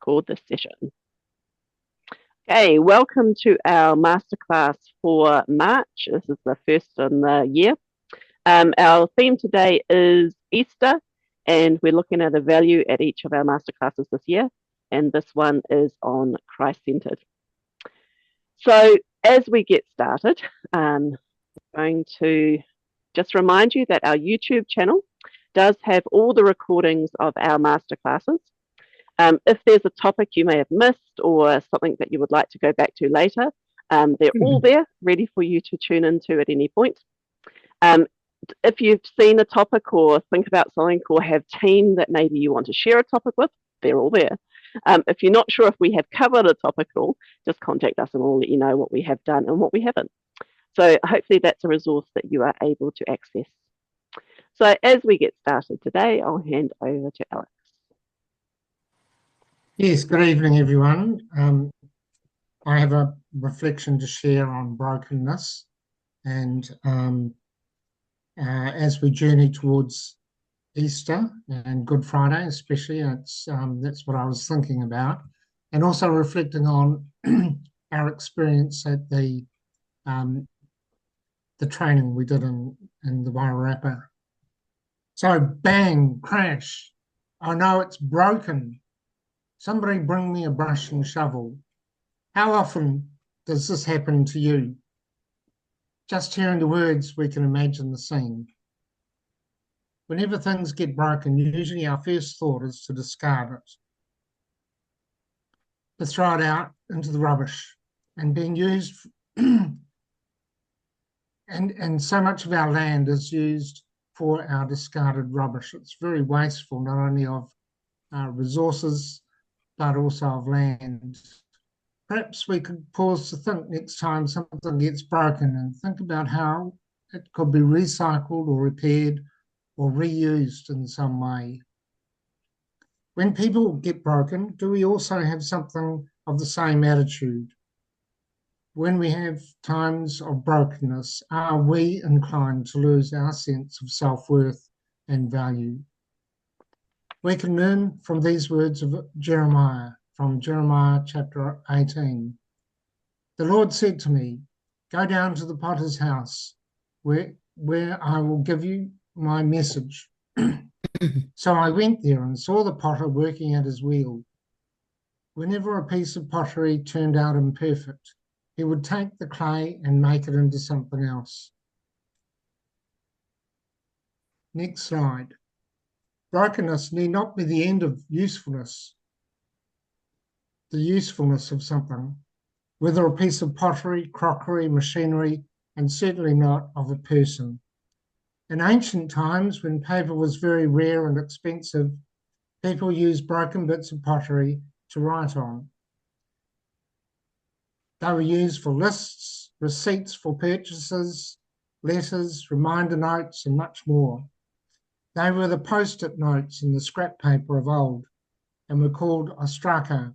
record this session. Okay, welcome to our masterclass for March. This is the first in the year. Our theme today is Easter, and we're looking at a value at each of our masterclasses this year, and this one is on Christ-centered. So as we get started, I'm going to just remind you that our YouTube channel does have all the recordings of our masterclasses. If there's a topic you may have missed or something that you would like to go back to later, they're all there, ready for you to tune into at any point. If you've seen a topic or think about something or have team that maybe you want to share a topic with, they're all there. If you're not sure if we have covered a topic at all, just contact us and we'll let you know what we have done and what we haven't. So hopefully that's a resource that you are able to access. So as we get started today, I'll hand over to Alex. Yes, good evening, everyone. I have a reflection to share on brokenness, and as we journey towards Easter and Good Friday, especially, that's what I was thinking about, and also reflecting on our experience at the training we did in the Wairarapa. So, bang, crash. I know it's broken. Somebody bring me a brush and shovel. How often does this happen to you? Just hearing the words, we can imagine the scene. Whenever things get broken, usually our first thought is to discard it, to throw it out into the rubbish and being used. And so much of our land is used for our discarded rubbish. It's very wasteful, not only of resources, but also of land. Perhaps we could pause to think next time something gets broken and think about how it could be recycled or repaired or reused in some way. When people get broken, do we also have something of the same attitude? When we have times of brokenness, are we inclined to lose our sense of self-worth and value? We can learn from these words of Jeremiah, from Jeremiah chapter 18. The Lord said to me, go down to the potter's house where I will give you my message. So I went there and saw the potter working at his wheel. Whenever a piece of pottery turned out imperfect, he would take the clay and make it into something else. Next slide. Brokenness need not be the end of usefulness, the usefulness of something, whether a piece of pottery, crockery, machinery, and certainly not of a person. In ancient times, when paper was very rare and expensive, people used broken bits of pottery to write on. They were used for lists, receipts for purchases, letters, reminder notes, and much more. They were the post-it notes in the scrap paper of old and were called ostraka.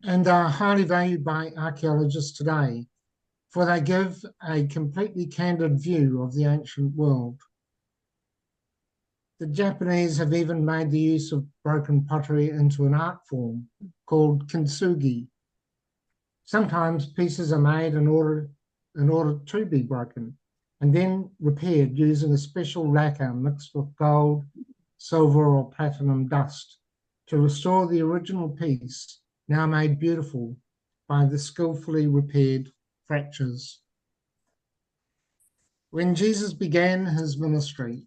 And are highly valued by archaeologists today, for they give a completely candid view of the ancient world. The Japanese have even made the use of broken pottery into an art form called kintsugi. Sometimes pieces are made in order to be broken, and then repaired using a special lacquer mixed with gold, silver, or platinum dust to restore the original piece, now made beautiful by the skillfully repaired fractures. When Jesus began his ministry,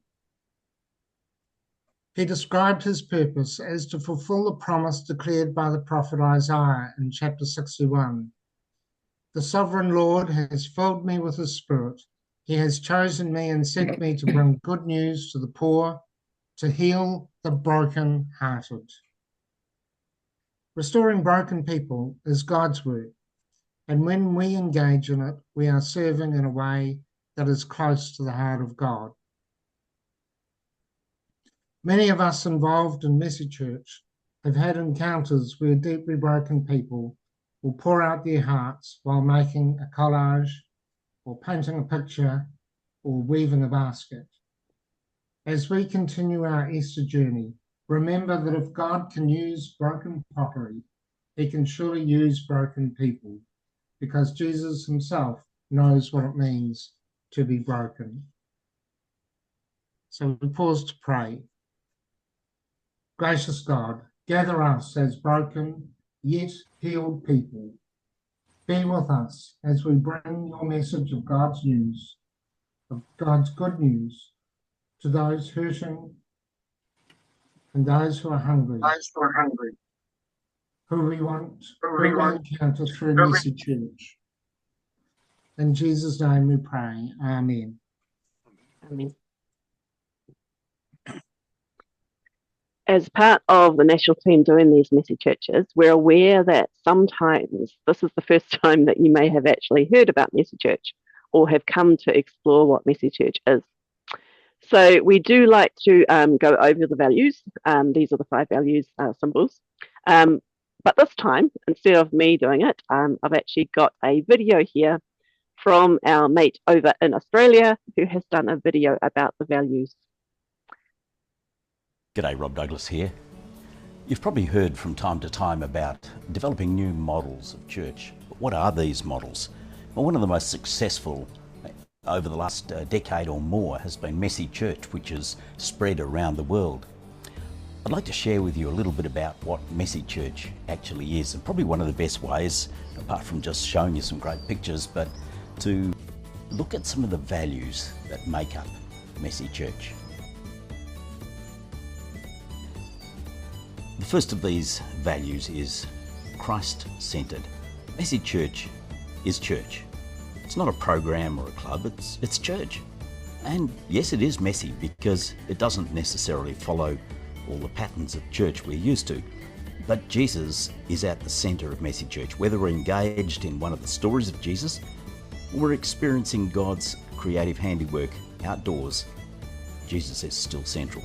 he described his purpose as to fulfill the promise declared by the prophet Isaiah in chapter 61. The sovereign Lord has filled me with his spirit. He has chosen me and sent me to bring good news to the poor, to heal the broken-hearted. Restoring broken people is God's work, and when we engage in it, we are serving in a way that is close to the heart of God. Many of us involved in Message Church have had encounters where deeply broken people will pour out their hearts while making a collage or painting a picture or weaving a basket. As we continue our Easter journey, Remember that if God can use broken pottery, he can surely use broken people, because Jesus himself knows what it means to be broken. So we pause to pray. Gracious God, gather us as broken yet healed people. Be with us as we bring your message of God's news, of God's good news, to those hurting and those who are hungry, who we encounter through Messy Church. In Jesus' name we pray. Amen. Amen. As part of the national team doing these messy churches, we're aware that sometimes this is the first time that you may have actually heard about messy church or have come to explore what messy church is. So we do like to go over the values. These are the 5 values symbols. But this time, instead of me doing it, I've actually got a video here from our mate over in Australia who has done a video about the values. G'day, Rob Douglas here. You've probably heard from time to time about developing new models of church. But what are these models? Well, one of the most successful over the last decade or more has been Messy Church, which has spread around the world. I'd like to share with you a little bit about what Messy Church actually is, and probably one of the best ways, apart from just showing you some great pictures, but to look at some of the values that make up Messy Church. The first of these values is Christ-centered. Messy Church is church. It's not a program or a club, it's church. And yes, it is messy because it doesn't necessarily follow all the patterns of church we're used to. But Jesus is at the center of Messy Church. Whether we're engaged in one of the stories of Jesus or we're experiencing God's creative handiwork outdoors, Jesus is still central.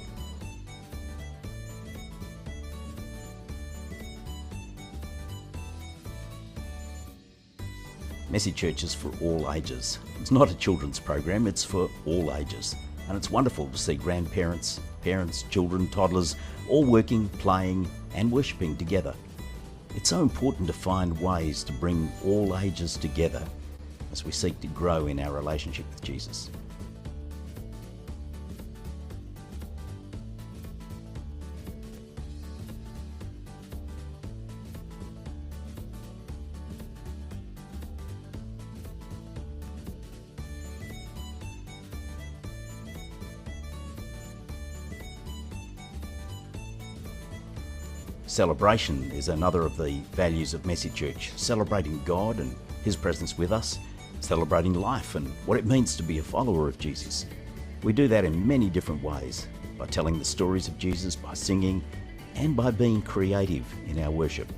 Messy Church is for all ages. It's not a children's program, it's for all ages. And it's wonderful to see grandparents, parents, children, toddlers, all working, playing and worshipping together. It's so important to find ways to bring all ages together as we seek to grow in our relationship with Jesus. Celebration is another of the values of Messy Church, celebrating God and His presence with us, celebrating life and what it means to be a follower of Jesus. We do that in many different ways, by telling the stories of Jesus, by singing, and by being creative in our worship.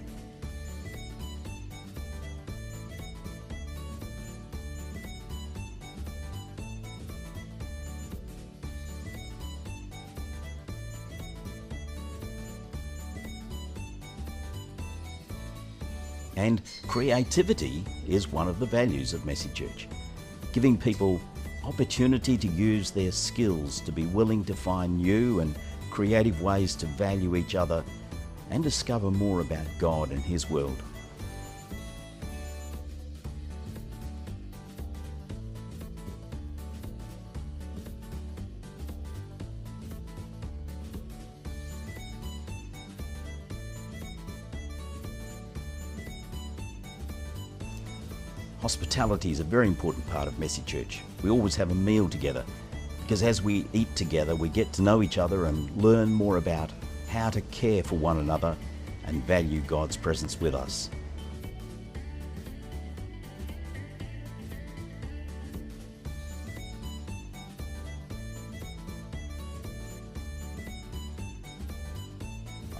And creativity is one of the values of Messy Church, giving people opportunity to use their skills, to be willing to find new and creative ways to value each other and discover more about God and His world. Hospitality is a very important part of Messy Church. We always have a meal together because as we eat together we get to know each other and learn more about how to care for one another and value God's presence with us.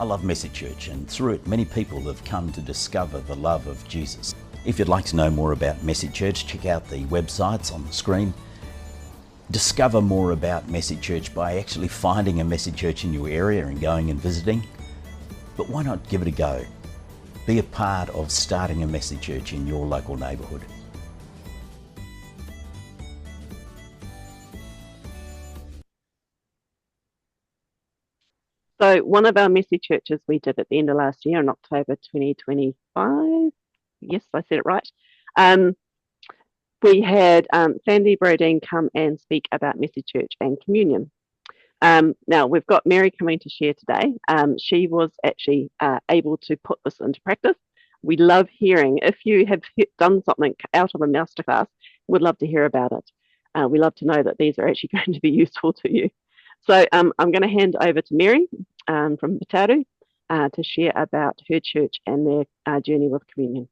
I love Messy Church, and through it many people have come to discover the love of Jesus. If you'd like to know more about Messy Church, check out the websites on the screen. Discover more about Messy Church by actually finding a Messy Church in your area and going and visiting. But why not give it a go? Be a part of starting a Messy Church in your local neighbourhood. So one of our messy churches we did at the end of last year in October 2025. Yes, I said it right. We had Sandy Brodeen come and speak about messy church and communion. Now we've got Mary coming to share today. She was actually able to put this into practice. We love hearing if you have done something out of a masterclass. We'd love to hear about it. We love to know that these are actually going to be useful to you. So I'm going to hand over to Mary from Pataru to share about her church and their journey with communion.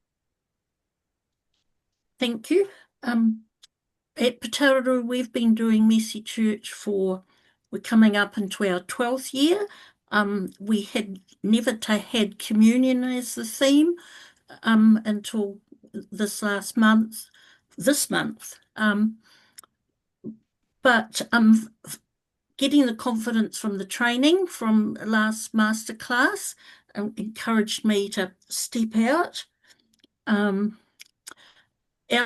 Thank you. At Pataru, we've been doing Messy Church we're coming up into our 12th year. We had never had communion as the theme until this month. But getting the confidence from the training from last masterclass encouraged me to step out. Our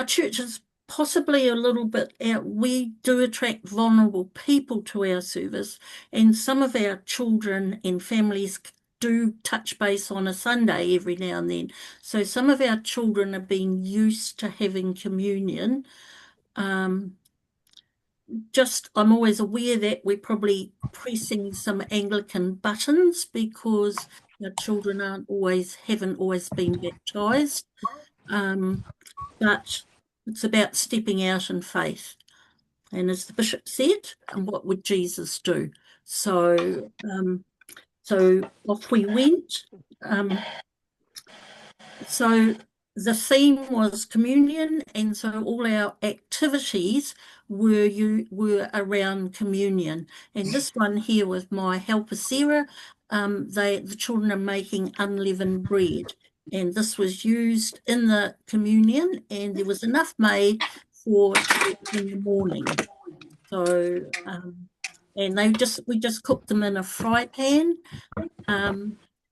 church is possibly a little bit out. We do attract vulnerable people to our service, and some of our children and families do touch base on a Sunday every now and then. So some of our children have been used to having communion. I'm always aware that we're probably pressing some Anglican buttons because our children haven't always been baptised. But it's about stepping out in faith. And as the bishop said, and what would Jesus do? So off we went. So the theme was communion, and so all our activities were around communion. And this one here with my helper Sarah, the children are making unleavened bread, and this was used in the communion, and there was enough made for church in the morning. So and we just cooked them in a fry pan.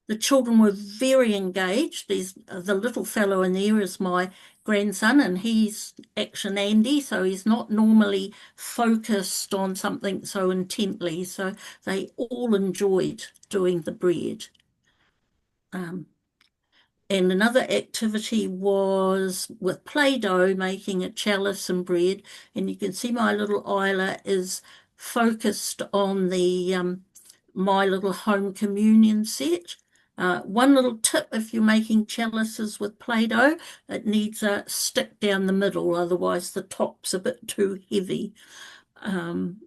The children were very engaged. The little fellow in there is my grandson, and he's Action Andy, so he's not normally focused on something so intently. So they all enjoyed doing the bread. And another activity was with Play-Doh, making a chalice and bread. And you can see my little Isla is focused on the My Little Home Communion set. One little tip, if you're making chalices with Play-Doh, it needs a stick down the middle, otherwise the top's a bit too heavy. Thank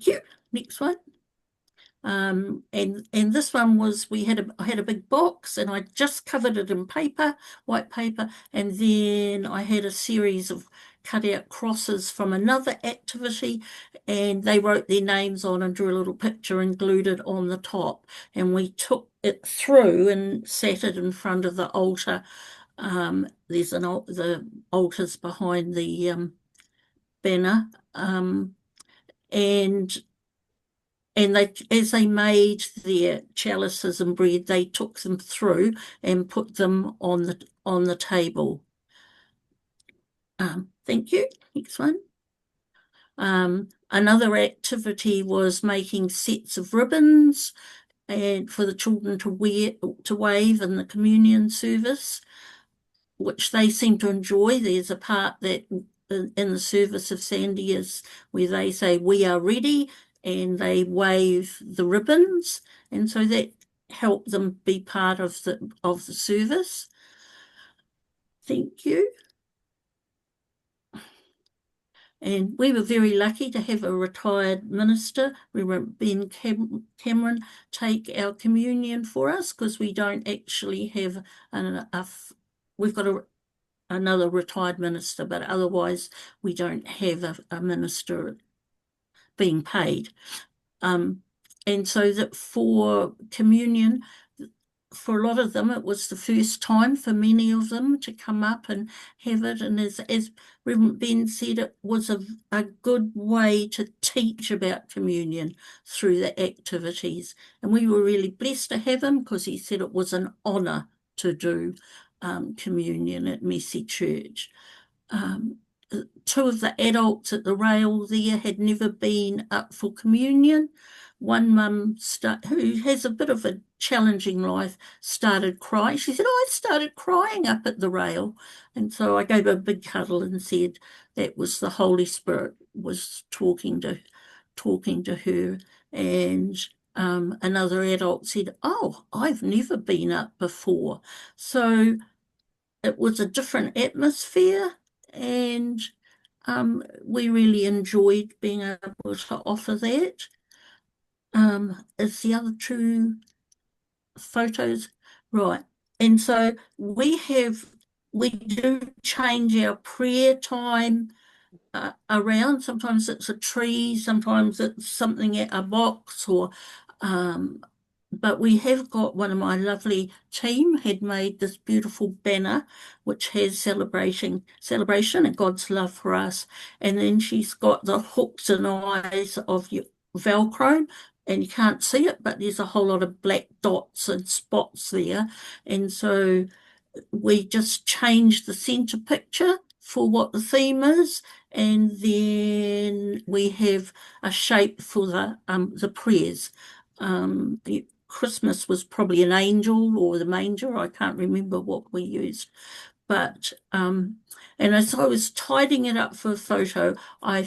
you. Next one. And this one was, I had a big box, and I just covered it in white paper, and then I had a series of cut out crosses from another activity, and they wrote their names on and drew a little picture and glued it on the top, and we took it through and sat it in front of the altar. There's the altar's behind the banner, and as they made their chalices and bread, they took them through and put them on the table. Thank you. Next one. Another activity was making sets of ribbons and for the children to wave in the communion service, which they seem to enjoy. There's a part that in the service of Sandy is where they say, "We are ready," and they wave the ribbons, and so that helped them be part of the service. Thank you. And we were very lucky to have a retired minister, Reverend Ben Cameron, take our communion for us, because we don't actually have we've got another retired minister, but otherwise we don't have a minister being paid. And so that for communion, for a lot of them, it was the first time for many of them to come up and have it. And as Reverend Ben said, it was a good way to teach about communion through the activities. And we were really blessed to have him, because he said it was an honour to do communion at Messy Church. Two of the adults at the rail there had never been up for communion, one mum who has a bit of a challenging life started crying. She said, "Oh, I started crying up at the rail." And so I gave her a big cuddle and said that was the Holy Spirit was talking to her. And another adult said, "Oh, I've never been up before." So it was a different atmosphere, and we really enjoyed being able to offer that. Is the other two photos right? And so we do change our prayer time around. Sometimes it's a tree, sometimes it's something at a box, or but we have got one of my lovely team had made this beautiful banner which has celebration and God's love for us, and then she's got the hooks and eyes of Velcro, and you can't see it, but there's a whole lot of black dots and spots there, and so we just changed the centre picture for what the theme is, and then we have a shape for the prayers. Christmas was probably an angel or the manger. I can't remember what we used. But and as I was tidying it up for a photo, I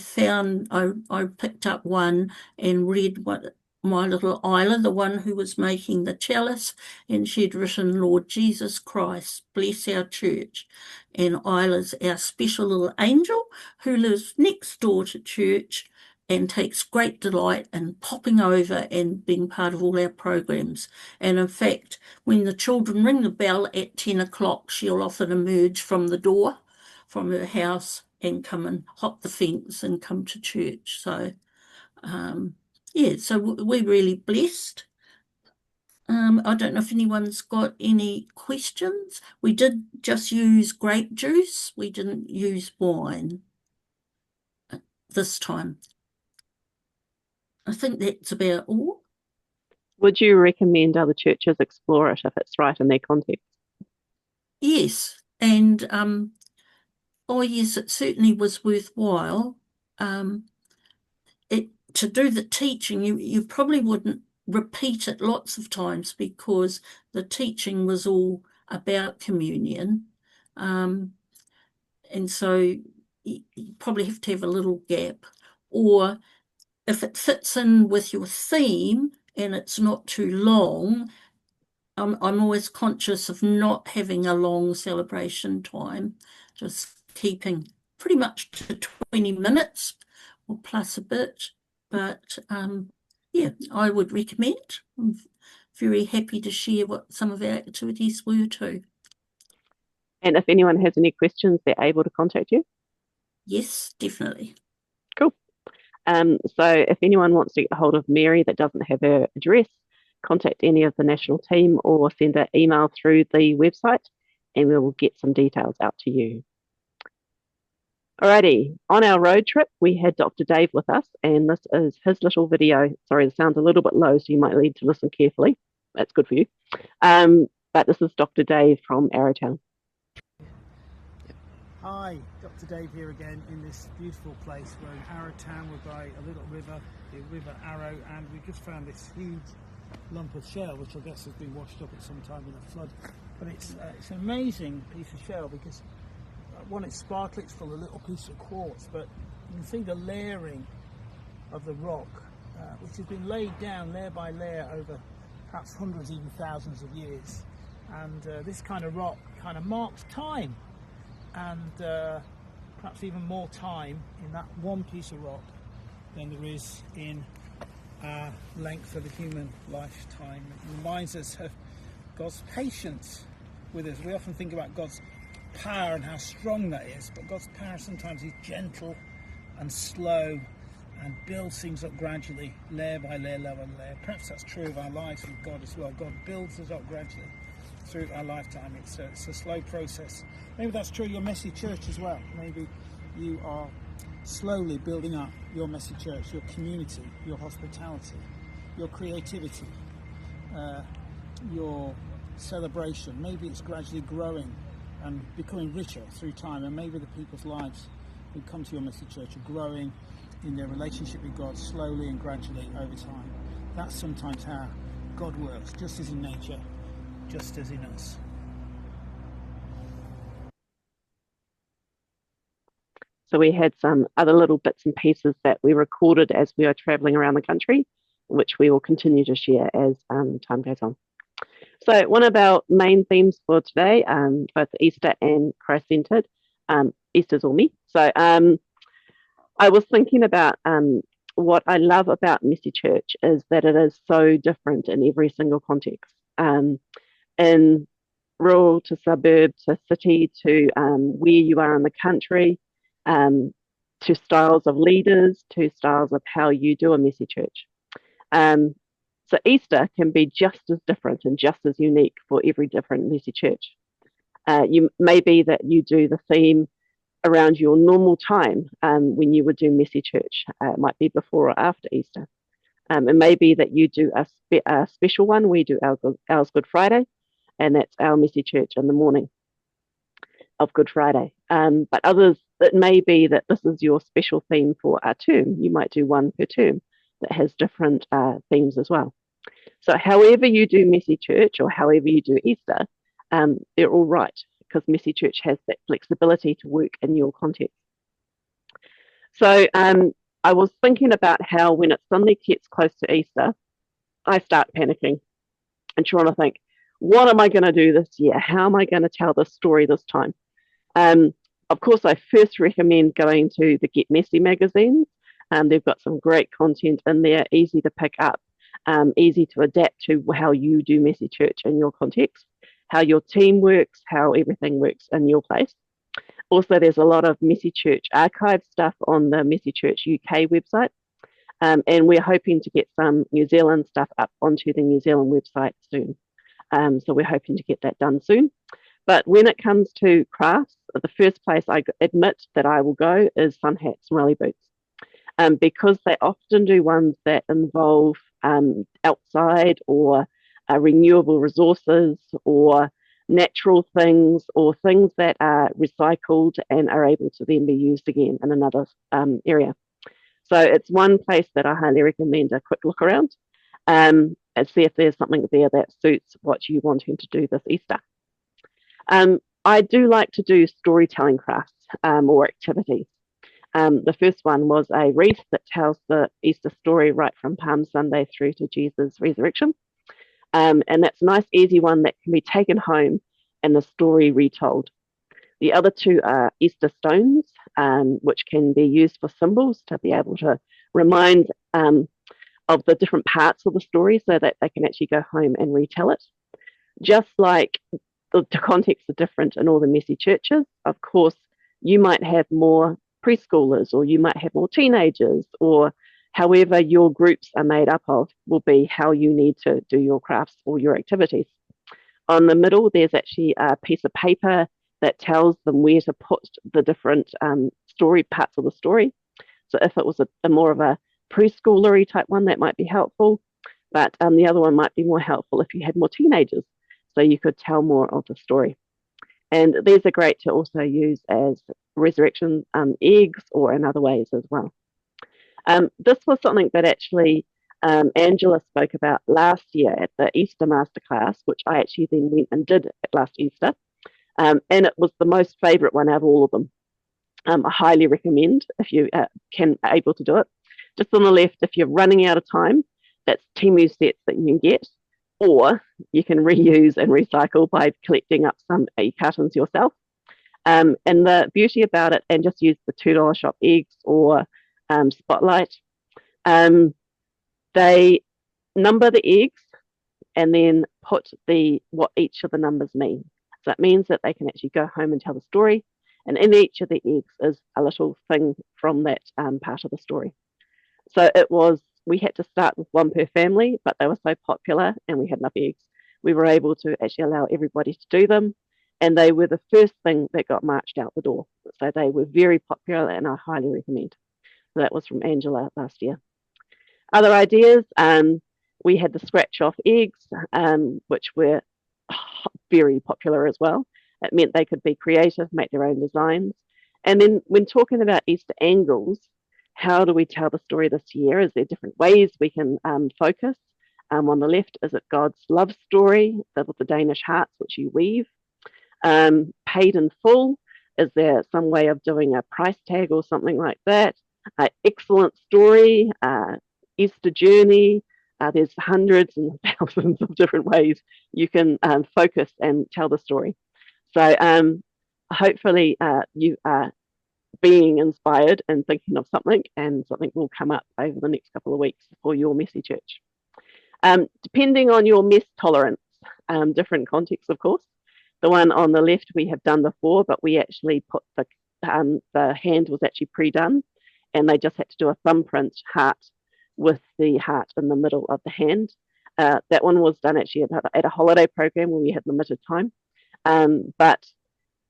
picked up one and read what my little Isla, the one who was making the chalice, and she'd written, "Lord Jesus Christ, bless our church." And Isla's our special little angel who lives next door to church and takes great delight in popping over and being part of all our programs. And in fact, when the children ring the bell at 10 o'clock, she'll often emerge from the door from her house and come and hop the fence and come to church. So, yeah, so we're really blessed. I don't know if anyone's got any questions. We did just use grape juice. We didn't use wine this time. I think that's about all. Would you recommend other churches explore it if it's right in their context? Yes, and oh yes, it certainly was worthwhile. To do the teaching, you probably wouldn't repeat it lots of times because the teaching was all about communion, and so you probably have to have a little gap, or if it fits in with your theme and it's not too long. I'm always conscious of not having a long celebration time, just keeping pretty much to 20 minutes or plus a bit. But yeah, I would recommend. I'm very happy to share what some of our activities were too. And if anyone has any questions, they're able to contact you? Yes, definitely. Cool. So if anyone wants to get a hold of Mary that doesn't have her address, contact any of the national team or send an email through the website and we will get some details out to you. Alrighty, on our road trip, we had Dr. Dave with us, and this is his little video. Sorry, the sound's a little bit low, so you might need to listen carefully. That's good for you. But this is Dr. Dave from Arrowtown. Hi, Dr. Dave here again in this beautiful place. We're in Arrowtown. We're by a little river, the River Arrow, and we just found this huge lump of shell, which I guess has been washed up at some time in a flood. But it's an amazing piece of shell because one, it's sparkly, it's full of little pieces of quartz, but you can see the layering of the rock, which has been laid down layer by layer over perhaps hundreds, even thousands of years. And this kind of rock kind of marks time, and perhaps even more time in that one piece of rock than there is in our length of a human lifetime. It reminds us of God's patience with us. We often think about God's power and how strong that is, but God's power sometimes is gentle and slow and builds things up gradually, layer by layer, layer by layer. Perhaps that's true of our lives with God as well. God builds us up gradually through our lifetime. It's a slow process. Maybe that's true of your messy church as well. Maybe you are slowly building up your messy church, your community, your hospitality, your creativity, your celebration. Maybe it's gradually growing and becoming richer through time, and maybe the people's lives who come to your messy church are growing in their relationship with God slowly and gradually over time. that's sometimes how God works, just as in nature, just as in us. So we had some other little bits and pieces that we recorded as we were traveling around the country, which we will continue to share as time goes on. So one of our main themes for today, both Easter and Christ-centered, Easter's all me. So I was thinking about what I love about Messy Church is that it is so different in every single context. In rural to suburb to city to where you are in the country, to styles of leaders, to styles of how you do a Messy Church. So Easter can be just as different and just as unique for every different Messy Church. You may be that you do the theme around your normal time when you would do Messy Church. It might be before or after Easter. It may be that you do a special one. We do ours Good Friday, and that's our Messy Church in the morning of Good Friday. But others, it may be that this is your special theme for a term. You might do one per term that has different themes as well. So however you do Messy Church or however you do Easter, they're all right because Messy Church has that flexibility to work in your context. So I was thinking about how when it suddenly gets close to Easter, I start panicking and trying to think, what am I going to do this year? How am I going to tell this story this time? Of course, I first recommend going to the Get Messy magazines. They've got some great content in there, easy to pick up, easy to adapt to how you do Messy Church in your context, how your team works, how everything works in your place. Also, there's a lot of Messy Church archive stuff on the Messy Church UK website. And we're hoping to get some New Zealand stuff up onto the New Zealand website soon. So we're hoping to get that done soon. But when it comes to crafts, the first place I admit that I will go is sun hats and rally boots. Because they often do ones that involve outside or renewable resources or natural things or things that are recycled and are able to then be used again in another area. So it's one place that I highly recommend a quick look around and see if there's something there that suits what you want him to do this Easter. I do like to do storytelling crafts or activities. The first one was a wreath that tells the Easter story right from Palm Sunday through to Jesus' resurrection. And that's a nice, easy one that can be taken home and the story retold. The other two are Easter stones, which can be used for symbols to be able to remind of the different parts of the story so that they can actually go home and retell it. Just like the contexts are different in all the Messy Churches, of course, you might have more preschoolers or you might have more teenagers, or however your groups are made up of will be how you need to do your crafts or your activities. On the middle, there's actually a piece of paper that tells them where to put the different story parts of the story. So if it was a more of a preschoolery type one, that might be helpful. But the other one might be more helpful if you had more teenagers, so you could tell more of the story. And these are great to also use as resurrection eggs or in other ways as well. This was something that actually Angela spoke about last year at the Easter Masterclass, which I actually then went and did at last Easter. And it was the most favourite one out of all of them. I highly recommend if you can able to do it. Just on the left, if you're running out of time, that's Temu sets that you can get, or you can reuse and recycle by collecting up some cartons yourself. And the beauty about it, and just use the $2 shop eggs or Spotlight, they number the eggs and then put what each of the numbers mean. So it means that they can actually go home and tell the story. And in each of the eggs is a little thing from that part of the story. So we had to start with one per family, but they were so popular and we had enough eggs. We were able to actually allow everybody to do them. And they were the first thing that got marched out the door. So they were very popular and I highly recommend. So that was from Angela last year. Other ideas, we had the scratch off eggs, which were very popular as well. It meant they could be creative, make their own designs. And then when talking about Easter angles, how do we tell the story this year? Is there different ways we can focus? On the left, is it God's love story, the Danish hearts which you weave? Paid in full, is there some way of doing a price tag or something like that? Excellent story, Easter journey. There's hundreds and thousands of different ways you can focus and tell the story. So hopefully you are being inspired and thinking of something, and something will come up over the next couple of weeks for your messy church. Depending on your mess tolerance, different contexts, of course. The one on the left we have done before, but we actually put the hand was actually pre-done, and they just had to do a thumbprint heart with the heart in the middle of the hand. That one was done actually at a holiday program where we had limited time. But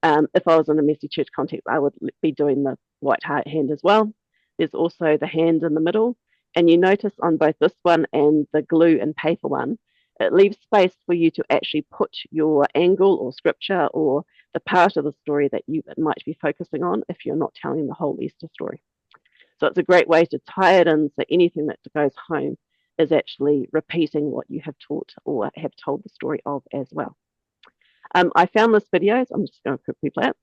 if I was in a messy church context, I would be doing the white heart hand as well. There's also the hand in the middle. And you notice on both this one and the glue and paper one, it leaves space for you to actually put your angle or scripture or the part of the story that you might be focusing on if you're not telling the whole Easter story. So it's a great way to tie it in, so anything that goes home is actually repeating what you have taught or have told the story of as well. I found this video, so I'm just going to quickly play it.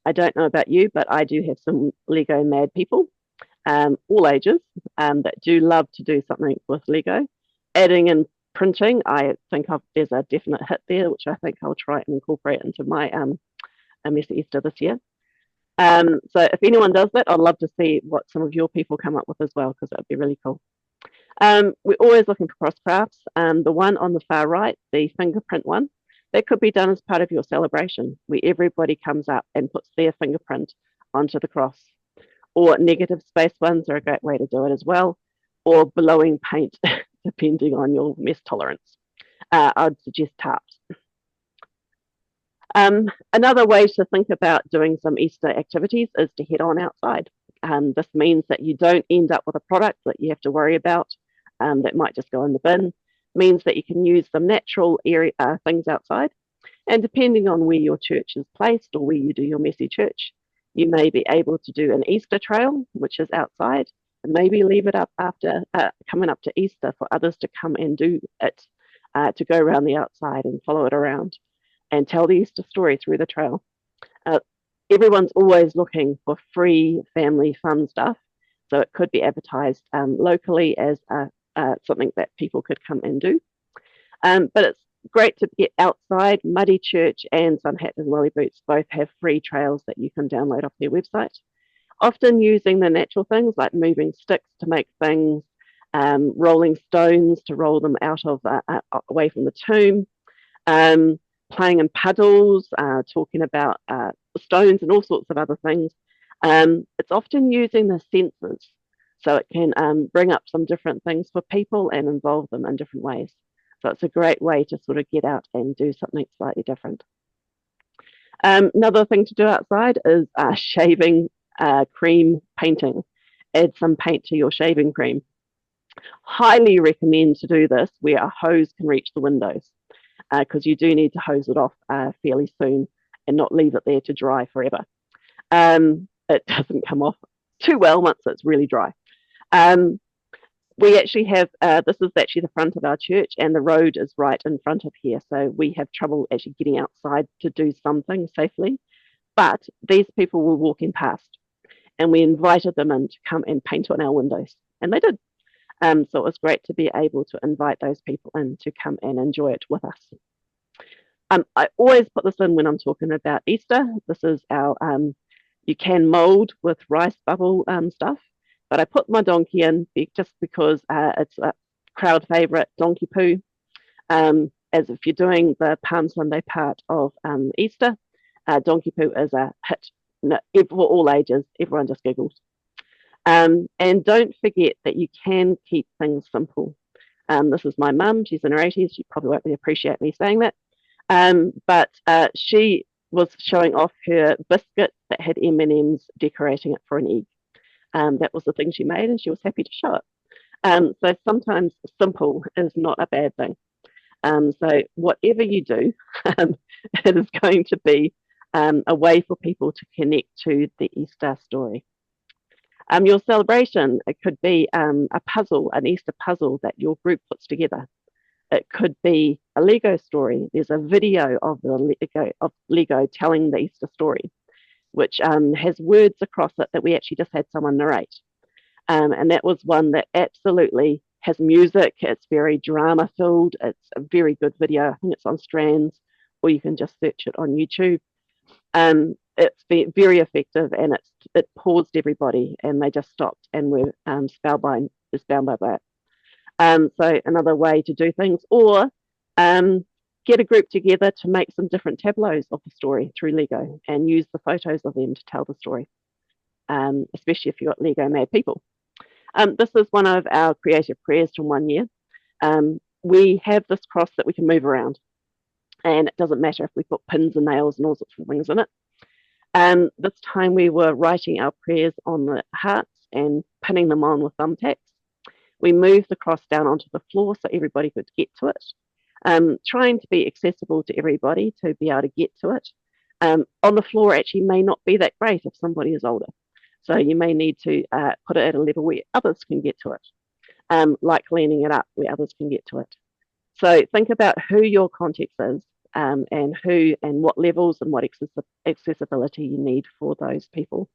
I don't know about you, but I do have some Lego mad people, all ages, that do love to do something with Lego. Adding and printing, I think there's a definite hit there, which I think I'll try and incorporate into my messy Easter this year. So if anyone does that, I'd love to see what some of your people come up with as well, because that would be really cool. We're always looking for cross crafts. The one on the far right, the fingerprint one, that could be done as part of your celebration, where everybody comes up and puts their fingerprint onto the cross. Or negative space ones are a great way to do it as well, or blowing paint, depending on your mess tolerance. I'd suggest tarps. Another way to think about doing some Easter activities is to head on outside. This means that you don't end up with a product that you have to worry about that might just go in the bin. Means that you can use some natural area things outside, and depending on where your church is placed or where you do your messy church, you may be able to do an Easter trail, which is outside, and maybe leave it up after coming up to Easter for others to come and do it, to go around the outside and follow it around and tell the Easter story through the trail. Everyone's always looking for free family fun stuff, so it could be advertised locally as something that people could come and do. But it's great to get outside. Muddy Church and Sun Hat and Welly Boots both have free trails that you can download off their website. Often using the natural things like moving sticks to make things, rolling stones to roll them out of away from the tomb, playing in puddles, talking about stones and all sorts of other things. It's often using the senses, so it can bring up some different things for people and involve them in different ways. So it's a great way to sort of get out and do something slightly different. Another thing to do outside is shaving cream painting. Add some paint to your shaving cream. Highly recommend to do this where a hose can reach the windows, because you do need to hose it off fairly soon and not leave it there to dry forever. It doesn't come off too well once it's really dry. We actually have, this is actually the front of our church, and the road is right in front of here, so we have trouble actually getting outside to do something safely. But these people were walking past, and we invited them in to come and paint on our windows, and they did. So it was great to be able to invite those people in to come and enjoy it with us. I always put this in when I'm talking about Easter. This is our, you can mold with rice bubble stuff, but I put my donkey in just because it's a crowd favourite, donkey poo. As if you're doing the Palm Sunday part of Easter, donkey poo is a hit for all ages. Everyone just giggles. And don't forget that you can keep things simple. This is my mum. She's in her 80s. She probably won't really appreciate me saying that. But she was showing off her biscuits that had M&Ms decorating it for an egg. That was the thing she made, and she was happy to show it. So sometimes simple is not a bad thing. So whatever you do, it is going to be a way for people to connect to the Easter story. Your celebration, it could be a puzzle, an Easter puzzle that your group puts together. It could be a Lego story. There's a video of Lego telling the Easter story, which has words across it that we actually just had someone narrate. And that was one that absolutely has music. It's very drama filled. It's a very good video. I think it's on Strands, or you can just search it on YouTube. It's very effective, and it paused everybody, and they just stopped and were spellbound by it. So another way to do things, or get a group together to make some different tableaus of the story through Lego and use the photos of them to tell the story, especially if you've got Lego mad people. This is one of our creative prayers from one year. We have this cross that we can move around, and it doesn't matter if we put pins and nails and all sorts of things in it. This time we were writing our prayers on the hearts and pinning them on with thumbtacks. We moved the cross down onto the floor so everybody could get to it, trying to be accessible to everybody to be able to get to it. On the floor actually may not be that great if somebody is older. So you may need to put it at a level where others can get to it, like leaning it up where others can get to it. So think about who your context is, and who and what levels and what accessibility you need for those people.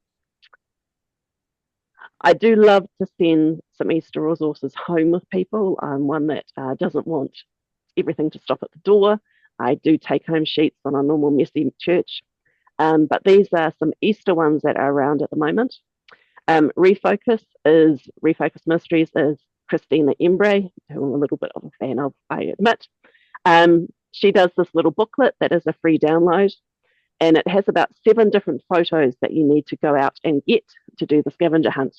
I do love to send some Easter resources home with people. I'm one that doesn't want everything to stop at the door. I do take home sheets on a normal messy church, but these are some Easter ones that are around at the moment. Refocus Ministries is Christina Embray, who I'm a little bit of a fan of, I admit. She does this little booklet that is a free download, and it has about 7 different photos that you need to go out and get to do the scavenger hunt.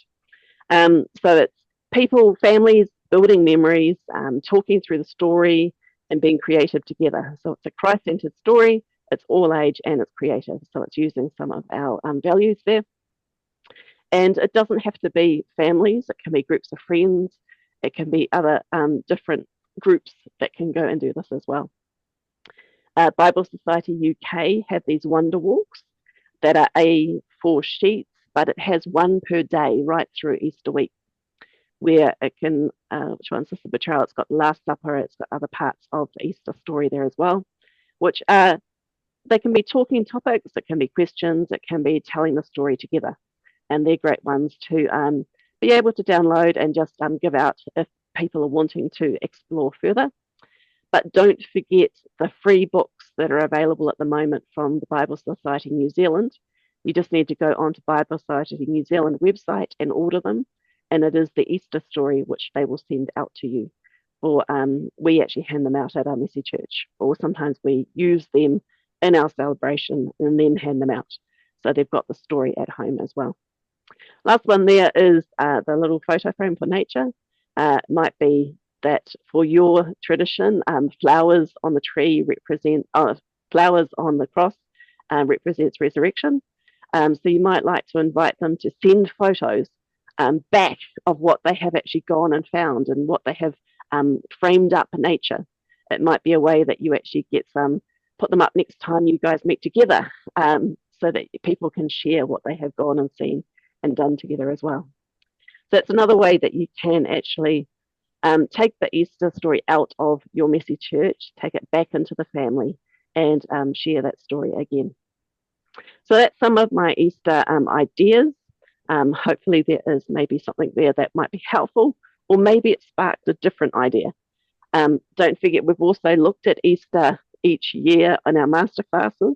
So it's people, families, building memories, talking through the story and being creative together. So it's a Christ-centered story, it's all age, and it's creative. So it's using some of our values there. And it doesn't have to be families, it can be groups of friends, it can be other different groups that can go and do this as well. Bible Society UK have these wonder walks that are A4 sheets, but it has one per day right through Easter week, where it can, which one's this? The betrayal, it's got Last Supper, it's got other parts of the Easter story there as well, which they can be talking topics, it can be questions, it can be telling the story together. And they're great ones to be able to download and just give out if people are wanting to explore further. But don't forget the free books that are available at the moment from the Bible Society New Zealand. You just need to go onto Bible Society New Zealand website and order them. And it is the Easter story, which they will send out to you. Or we actually hand them out at our messy church. Or sometimes we use them in our celebration and then hand them out. So they've got the story at home as well. Last one there is the little photo frame for nature. It might be that for your tradition, flowers on the tree represent, flowers on the cross represents resurrection. So you might like to invite them to send photos back of what they have actually gone and found and what they have framed up in nature. It might be a way that you actually get put them up next time you guys meet together, so that people can share what they have gone and seen and done together as well. So that's another way that you can actually take the Easter story out of your messy church, take it back into the family, and share that story again. So that's some of my Easter ideas. Hopefully there is maybe something there that might be helpful, or maybe it sparked a different idea. Don't forget, we've also looked at Easter each year in our masterclasses.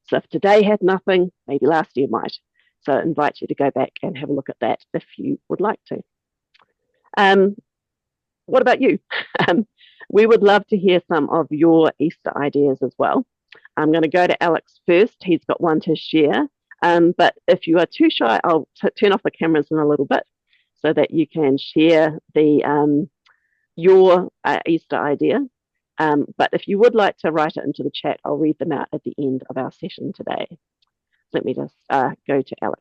So if today had nothing, maybe last year might. So I invite you to go back and have a look at that if you would like to. What about you? We would love to hear some of your Easter ideas as well. I'm going to go to Alex first. He's got one to share. But if you are too shy, I'll turn off the cameras in a little bit so that you can share your Easter idea. But if you would like to write it into the chat, I'll read them out at the end of our session today. Let me just go to Alex.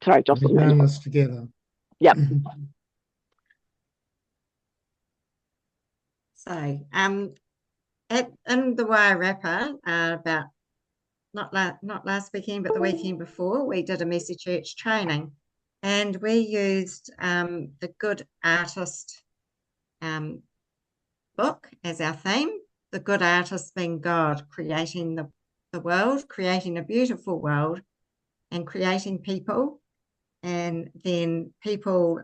Sorry, We'll be Jocelyn. doing this together. Yep. So, in the Wairarapa, about not last weekend, but the weekend before, we did a Messy Church training, and we used the Good Artist book as our theme. The good artist being God, creating the world, creating a beautiful world, and creating people. And then people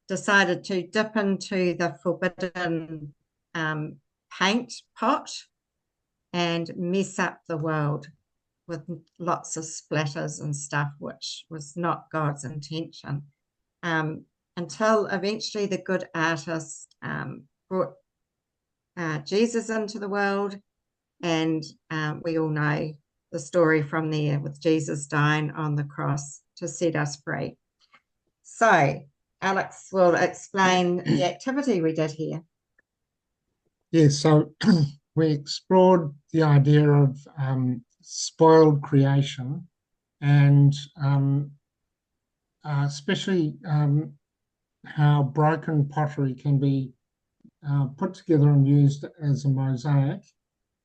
decided to dip into the forbidden paint pot and mess up the world with lots of splatters and stuff, which was not God's intention. Until eventually the good artist brought Jesus into the world, and we all know the story from there, with Jesus dying on the cross to set us free. So Alex will explain the activity we did here. Yes, so we explored the idea of spoiled creation, and especially how broken pottery can be put together and used as a mosaic.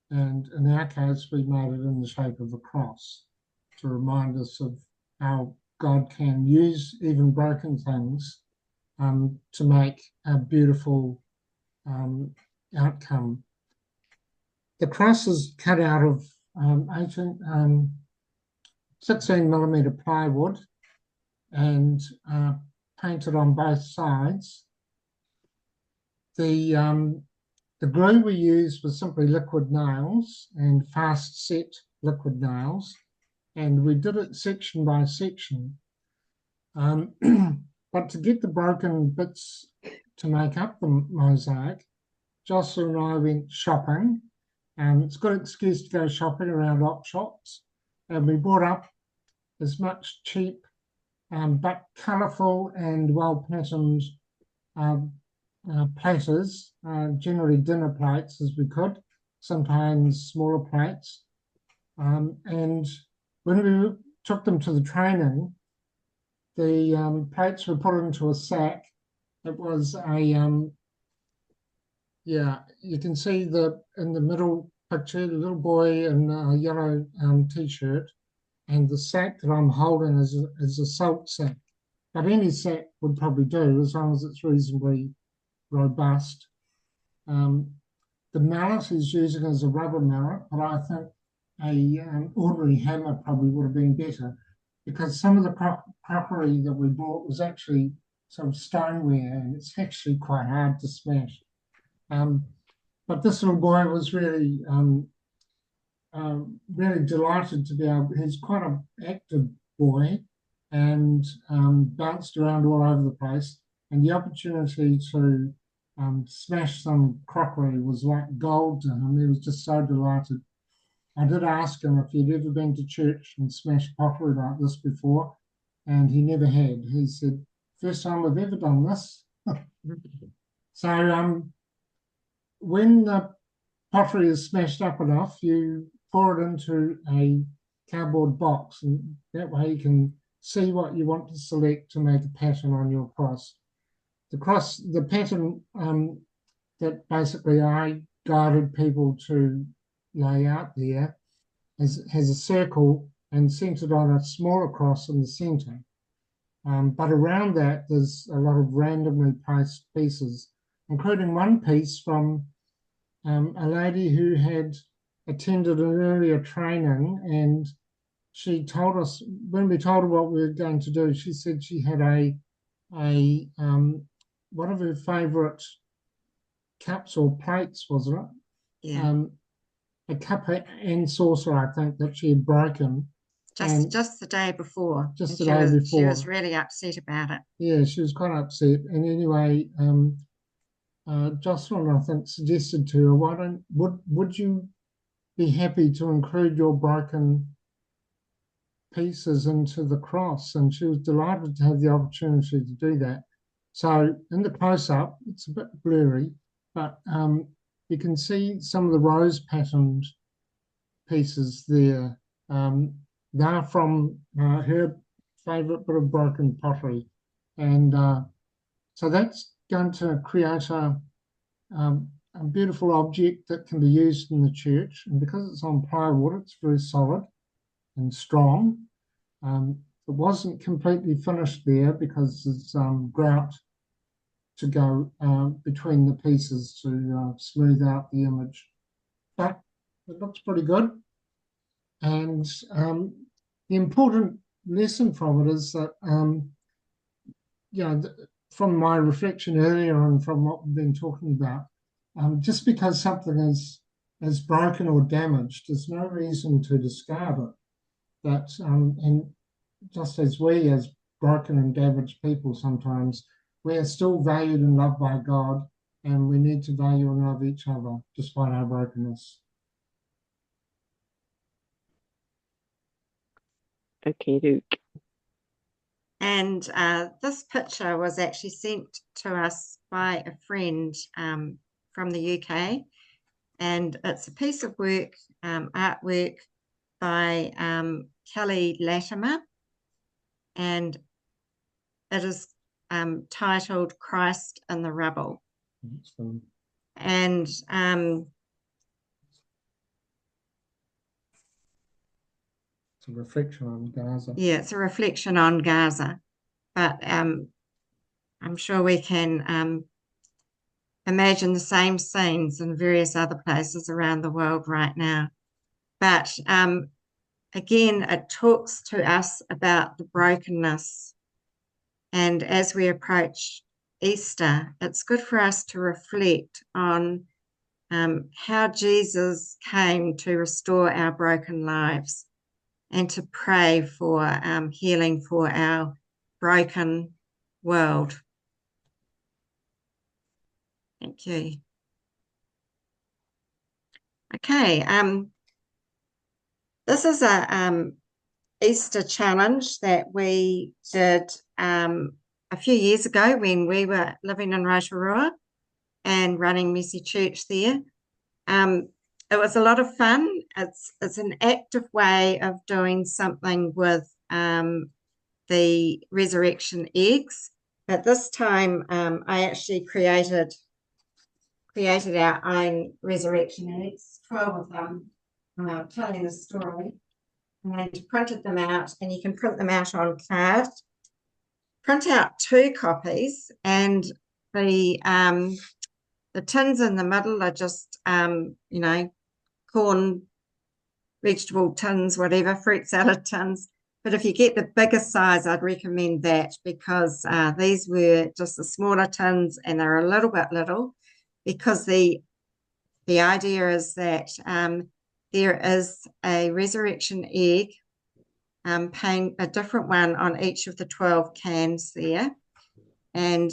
And in our case, we made it in the shape of a cross to remind us of how God can use even broken things to make a beautiful outcome. The cross is cut out of 16mm plywood and painted on both sides. The glue we used was simply liquid nails and fast set liquid nails, and we did it section by section. But to get the broken bits to make up the mosaic, Jocelyn and I went shopping. It's a good excuse to go shopping around op shops, and we bought up as much cheap but colourful and well-patterned platters, generally dinner plates as we could, sometimes smaller plates. And when we took them to the training, the plates were put into a sack. It was yeah, you can see in the middle picture, the little boy in a yellow t-shirt, and the sack that I'm holding is a salt sack. But any sack would probably do as long as it's reasonably robust. The mallet is using as a rubber mallet, but I think an ordinary hammer probably would have been better, because some of the crockery that we bought was actually sort of stoneware, and it's actually quite hard to smash. But this little boy was really really delighted to be able. He's quite an active boy, and bounced around all over the place. And the opportunity to smash some crockery was like gold to him. He was just so delighted. I did ask him if he'd ever been to church and smashed pottery like this before, and he never had. He said, "First time I've ever done this." So when the pottery is smashed up enough, you pour it into a cardboard box, and that way you can see what you want to select to make a pattern on your cross. The pattern that basically I guided people to lay out there has a circle and centered on a smaller cross in the center. But around that, there's a lot of randomly placed pieces, including one piece from a lady who had attended an earlier training, and she told us, when we told her what we were going to do, she said she had one of her favourite cups or plates, wasn't it? Yeah. A cup and saucer, I think, that she had broken. Just the day before. Just the day before. She was really upset about it. Yeah, she was quite upset. And anyway, Jocelyn, I think, suggested to her, would you be happy to include your broken pieces into the cross? And she was delighted to have the opportunity to do that. So in the close-up, it's a bit blurry, but you can see some of the rose patterned pieces there. They're from her favourite bit of broken pottery. And so that's going to create a beautiful object that can be used in the church. And because it's on plywood, it's very solid and strong. It wasn't completely finished there because there's grout to go between the pieces to smooth out the image. But it looks pretty good. And the important lesson from it is that, from my reflection earlier and from what we've been talking about, just because something is broken or damaged, there's no reason to discard it. That and just as we, as broken and damaged people, sometimes we are still valued and loved by God, and we need to value and love each other despite our brokenness. Okay, Luke. And this picture was actually sent to us by a friend from the UK. And it's a piece of work, artwork by Kelly Latimer. And it is titled Christ in the Rubble. And it's a reflection on Gaza. Yeah, it's a reflection on Gaza. But I'm sure we can imagine the same scenes in various other places around the world right now. But again, it talks to us about the brokenness. And as we approach Easter, it's good for us to reflect on how Jesus came to restore our broken lives and to pray for healing for our broken world. Thank you. Okay, this is a Easter challenge that we did a few years ago when we were living in Rotorua and running Messy Church there. It was a lot of fun. It's an active way of doing something with the resurrection eggs. But this time I actually created our own resurrection eggs, 12 of them, telling the story, and printed them out. And you can print them out on card. Print out 2 copies, and the tins in the middle are just corn, vegetable tins, whatever, fruit salad tins. But if you get the bigger size, I'd recommend that, because these were just the smaller tins and they're a little bit little, because the idea is that there is a resurrection egg, paying a different one on each of the 12 cans there. And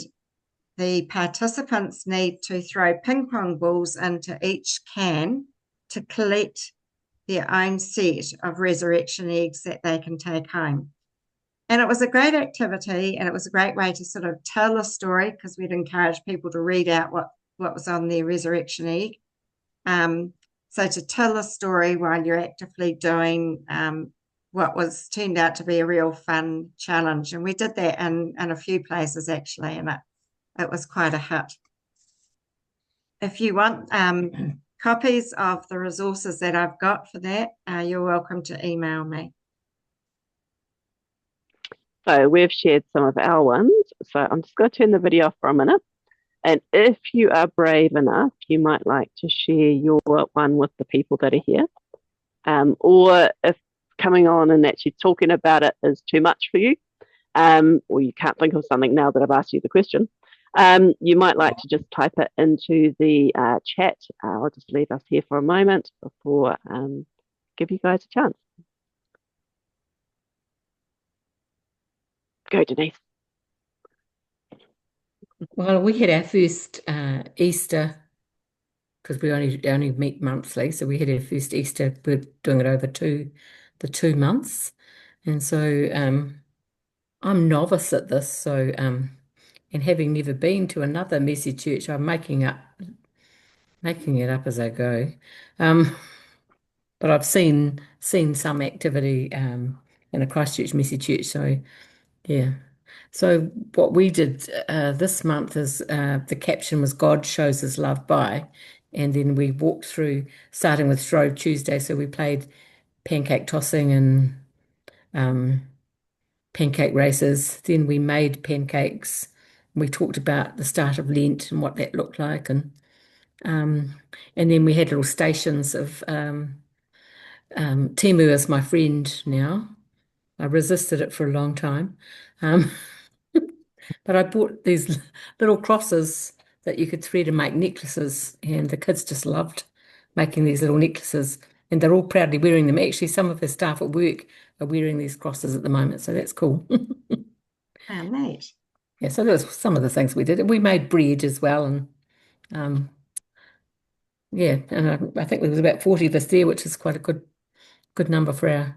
the participants need to throw ping pong balls into each can to collect their own set of resurrection eggs that they can take home. And it was a great activity, and it was a great way to sort of tell a story, because we'd encourage people to read out what was on their resurrection egg. So to tell a story while you're actively doing what was turned out to be a real fun challenge. And we did that in a few places actually, and it was quite a hit. If you want copies of the resources that I've got for that, you're welcome to email me. So we've shared some of our ones. So I'm just going to turn the video off for a minute. And if you are brave enough, you might like to share your one with the people that are here. Or if coming on and actually talking about it is too much for you, or you can't think of something now that I've asked you the question, you might like to just type it into the chat. I'll just leave us here for a moment before give you guys a chance. Go, Denise. Well, we had our first Easter, because we only meet monthly, so we had our first Easter. We're doing it over the 2 months, and so I'm novice at this. So and having never been to another Messy Church, I'm making it up as I go. But I've seen some activity and a Christchurch Messy Church. So yeah. So what we did this month is the caption was God shows his love by, and then we walked through starting with Shrove Tuesday. So we played pancake tossing and pancake races. Then we made pancakes. We talked about the start of Lent and what that looked like, and then we had little stations of Timu is my friend now. I resisted it for a long time. But I bought these little crosses that you could thread and make necklaces, and the kids just loved making these little necklaces, and they're all proudly wearing them. Actually, some of the staff at work are wearing these crosses at the moment, so that's cool. Oh, neat. Yeah, so that's some of the things we did. We made bread as well, and yeah, and I think there was about 40 of us there, which is quite a good number for it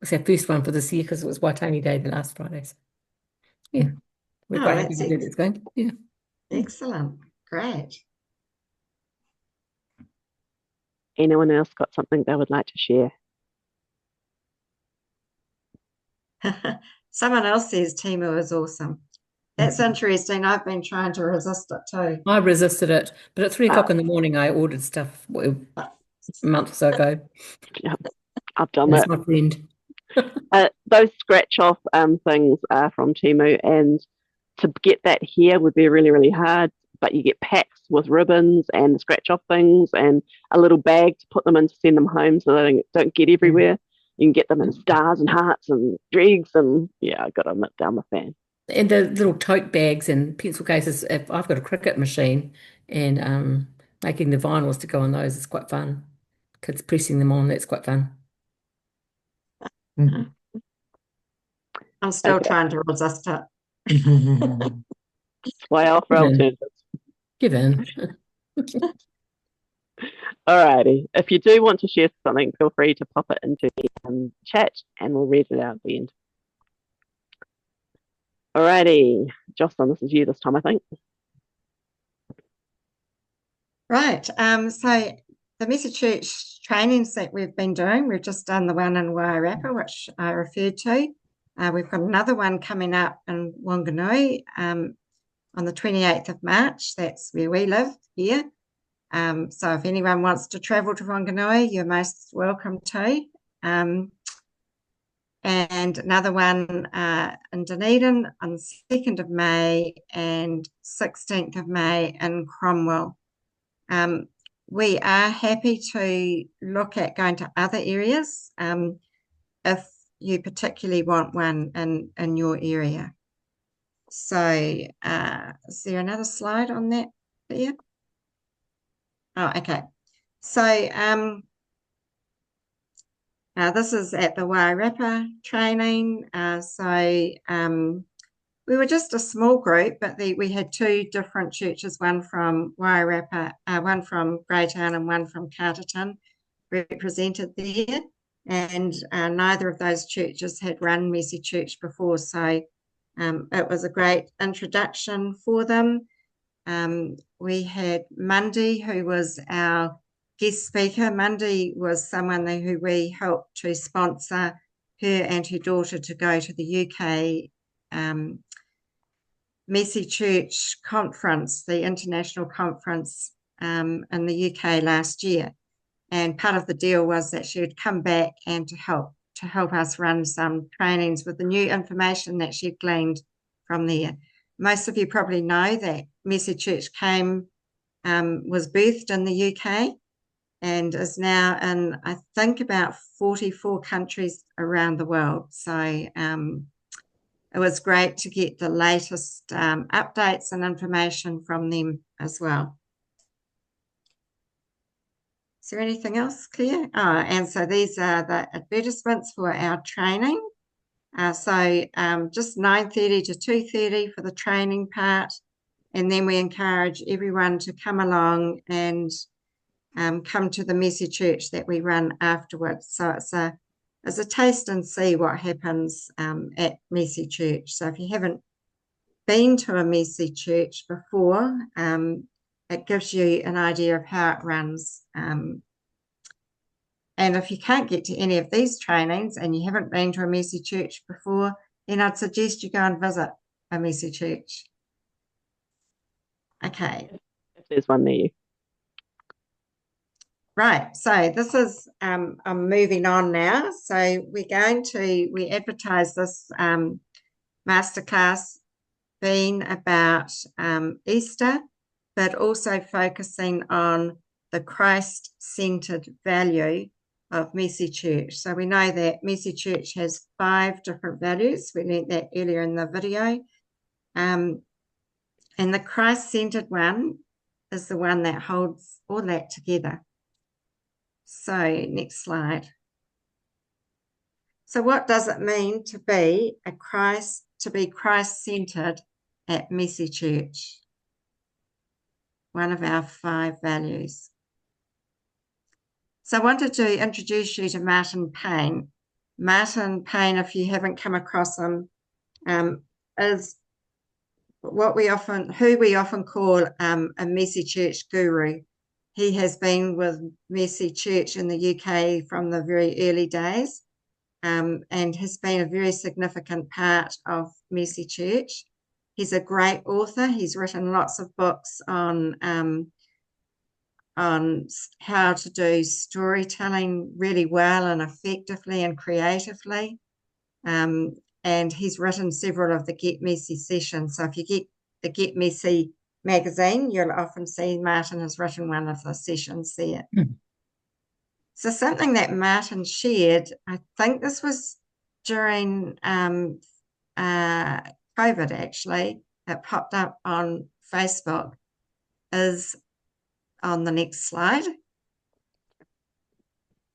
was our first one for this year because it was Waitangi Day the last Friday. So, yeah, we're quite happy with where it's going. Yeah. Excellent. Great. Anyone else got something they would like to share? Someone else says Timu is awesome. That's interesting. I've been trying to resist it too. I resisted it, but at 3 o'clock in the morning, I ordered stuff a month or so ago. Yeah, I've done That's that. my friend. Those scratch off things are from Temu, and to get that here would be really, really hard. But you get packs with ribbons and scratch off things and a little bag to put them in to send them home so they don't get everywhere. You can get them in stars and hearts and dregs, and yeah, I got to admit, I'm a fan. And the little tote bags and pencil cases. If I've got a cricket machine, and making the vinyls to go on those is quite fun. Kids pressing them on, that's quite fun. I'm still trying to resist it. That's why I offer alternatives. Give in. Alrighty. If you do want to share something, feel free to pop it into the chat and we'll read it out at the end. Alrighty. Jocelyn, this is you this time, I think. Right. So the Messy Church trainings that we've been doing, we've just done the one in Wairarapa, which I referred to. We've got another one coming up in Wanganui on the 28th of March. That's where we live here. So if anyone wants to travel to Wanganui, you're most welcome to. And another one in Dunedin on the 2nd of May and 16th of May in Cromwell. We are happy to look at going to other areas if you particularly want one in your area. So is there another slide on that there? Oh, okay. So this is at the Wairarapa training. We were just a small group, but we had 2 different churches, one from Wairarapa, one from Greytown and one from Carterton represented there. And neither of those churches had run Messy Church before, so it was a great introduction for them. We had Mundy, who was our guest speaker. Mundy was someone who we helped to sponsor her and her daughter to go to the UK Messy Church conference, the international conference in the UK last year. And part of the deal was that she would come back and to help us run some trainings with the new information that she'd gleaned from there. Most of you probably know that Messy Church was birthed in the UK and is now in, I think, about 44 countries around the world. So it was great to get the latest updates and information from them as well. Is there anything else, Claire? Oh, and so these are the advertisements for our training. Just 9:30 to 2:30 for the training part. And then we encourage everyone to come along and come to the Messy Church that we run afterwards. So it's a taste and see what happens at Messy Church. So if you haven't been to a Messy Church before, it gives you an idea of how it runs. And if you can't get to any of these trainings and you haven't been to a Mercy church before, then I'd suggest you go and visit a Mercy church. Okay. If there's one near you. Right, so this is, I'm moving on now. So we advertise this masterclass being about Easter, but also focusing on the Christ-centered value of Mercy Church. So we know that Mercy Church has 5 different values. We learned that earlier in the video. And the Christ-centered one is the one that holds all that together. So next slide. So what does it mean to be Christ-centered at Mercy Church? One of our 5 values. So I wanted to introduce you to Martin Payne. Martin Payne, if you haven't come across him, is who we often call a Mercy Church guru. He has been with Mercy Church in the UK from the very early days, and has been a very significant part of Mercy Church. He's a great author. He's written lots of books on how to do storytelling really well and effectively and creatively. And he's written several of the Get Messy sessions. So if you get the Get Messy magazine, you'll often see Martin has written one of the sessions there. So something that Martin shared, I think this was during COVID actually, it popped up on Facebook, is on the next slide.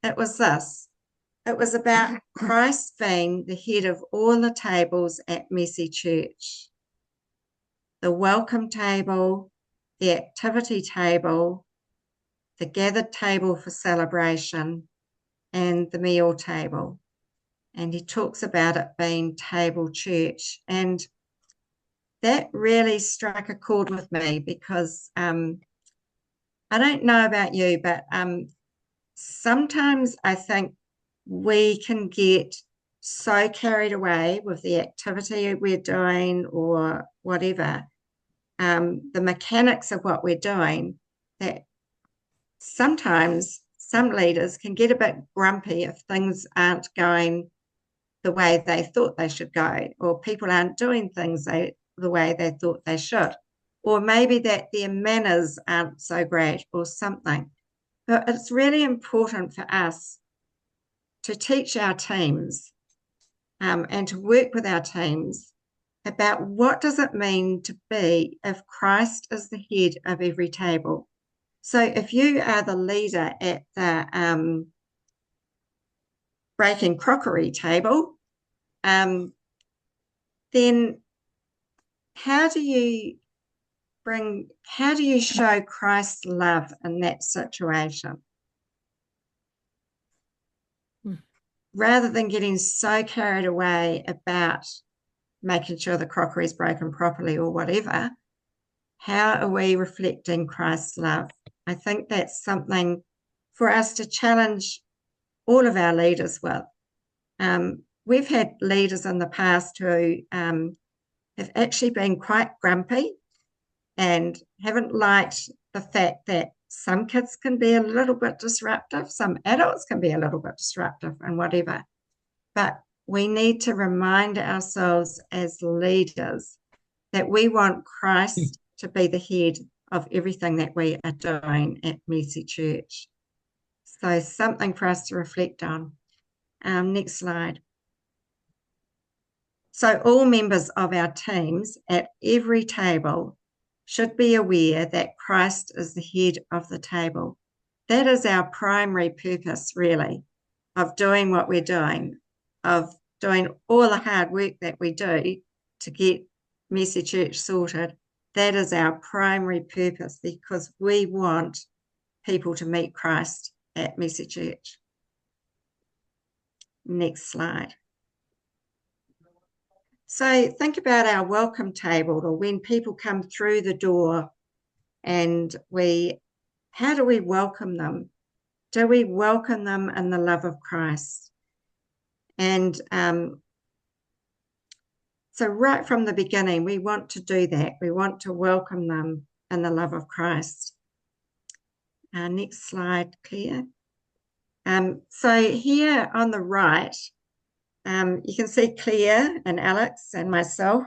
It was this. It was about Christ being the head of all the tables at Mercy Church. The welcome table, the activity table, the gathered table for celebration, and the meal table. And he talks about it being table church. And that really struck a chord with me because I don't know about you, but sometimes I think we can get so carried away with the activity we're doing or whatever, the mechanics of what we're doing, that sometimes some leaders can get a bit grumpy if things aren't going the way they thought they should go, or people aren't doing things the way they thought they should, or maybe that their manners aren't so great or something. But it's really important for us to teach our teams and to work with our teams about what does it mean to be if Christ is the head of every table. So if you are the leader at the breaking crockery table, then how do you show Christ's love in that situation? Rather than getting so carried away about making sure the crockery is broken properly or whatever, how are we reflecting Christ's love? I think that's something for us to challenge all of our leaders with. We've had leaders in the past who have actually been quite grumpy and haven't liked the fact that some kids can be a little bit disruptive, some adults can be a little bit disruptive and whatever. But we need to remind ourselves as leaders that we want Christ to be the head of everything that we are doing at Mercy Church. So something for us to reflect on. Next slide. So all members of our teams at every table should be aware that Christ is the head of the table. That is our primary purpose, really, of doing what we're doing, of doing all the hard work that we do to get Mercy Church sorted. That is our primary purpose because we want people to meet Christ at Mercy Church. Next slide. So think about our welcome table, or when people come through the door and how do we welcome them? Do we welcome them in the love of Christ? And so right from the beginning, we want to do that. We want to welcome them in the love of Christ. Next slide, Claire. So here on the right, you can see Claire and Alex and myself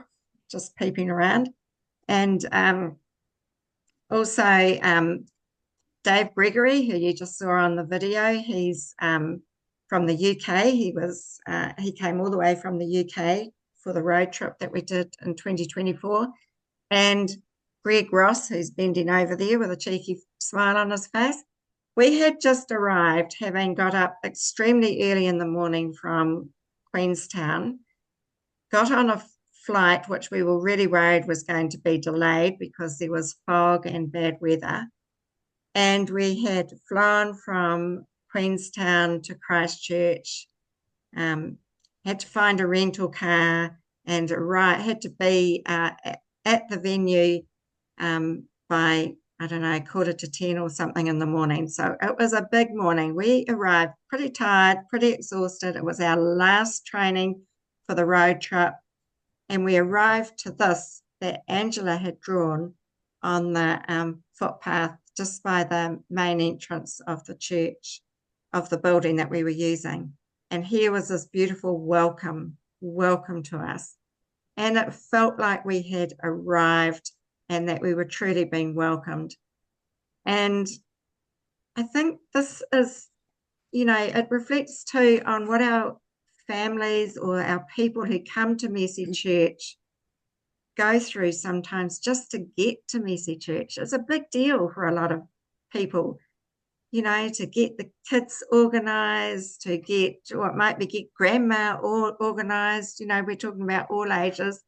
just peeping around. And also Dave Gregory, who you just saw on the video. He's from the UK. He came all the way from the UK for the road trip that we did in 2024. And Greg Ross, who's bending over there with a cheeky smile on his face. We had just arrived, having got up extremely early in the morning from Queenstown, got on a flight which we were really worried was going to be delayed because there was fog and bad weather. And we had flown from Queenstown to Christchurch, had to find a rental car and had to be at the venue by, I don't know, 9:45 or something in the morning. So it was a big morning. We arrived pretty tired, pretty exhausted. It was our last training for the road trip. And we arrived to this that Angela had drawn on the footpath just by the main entrance of the church, of the building that we were using. And here was this beautiful welcome to us. And it felt like we had arrived and that we were truly being welcomed. And I think this is, it reflects too on what our families or our people who come to Mercy Church go through sometimes just to get to Mercy Church. It's a big deal for a lot of people, to get the kids organised, to get grandma organised. We're talking about all ages.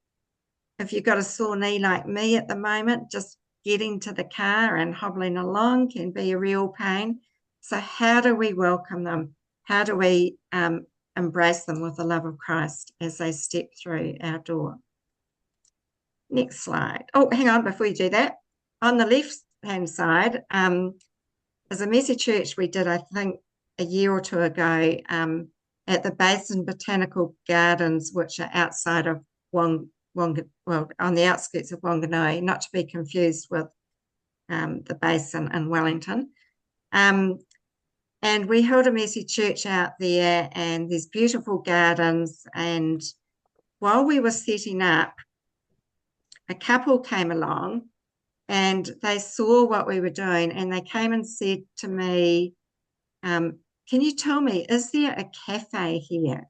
If you've got a sore knee like me at the moment, just getting to the car and hobbling along can be a real pain. So how do we welcome them? How do we embrace them with the love of Christ as they step through our door? Next slide. Oh, hang on, before you do that. On the left-hand side, as a Mercy Church we did, I think, a year or two ago at the Basin Botanical Gardens, which are outside of on the outskirts of Wanganui, not to be confused with the Basin in Wellington. And we held a Mercy Church out there, and there's beautiful gardens. And while we were setting up, a couple came along and they saw what we were doing, and they came and said to me, can you tell me, is there a cafe here?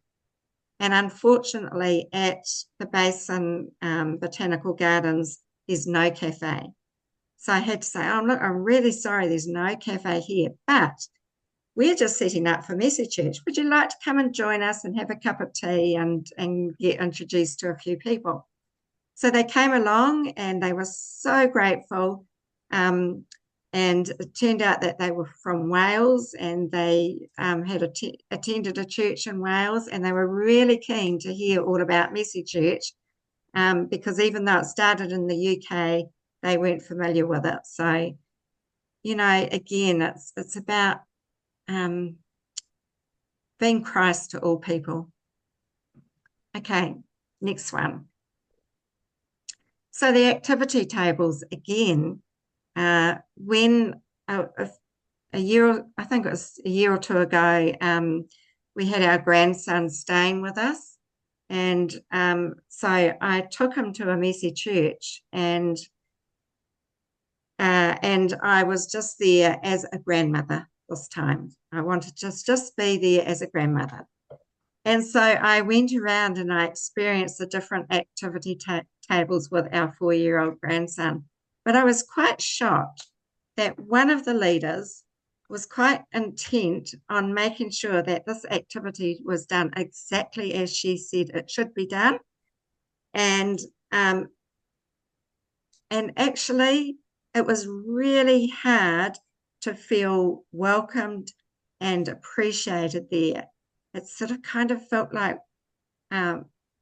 And unfortunately, at the Basin Botanical Gardens, there's no cafe. So I had to say, oh, look, I'm really sorry, there's no cafe here, but we're just setting up for Mercy Church. Would you like to come and join us and have a cup of tea and get introduced to a few people? So they came along and they were so grateful. And it turned out that they were from Wales, and they had attended a church in Wales, and they were really keen to hear all about Mercy Church because even though it started in the UK, they weren't familiar with it. So, again, it's about being Christ to all people. Okay, next one. So the activity tables, again, when a year or two ago, we had our grandson staying with us. And so I took him to a Mercy Church, and I was just there as a grandmother this time. I wanted to just be there as a grandmother. And so I went around and I experienced the different activity tables with our 4-year-old grandson. But I was quite shocked that one of the leaders was quite intent on making sure that this activity was done exactly as she said it should be done. And actually, it was really hard to feel welcomed and appreciated there. It sort of kind of felt like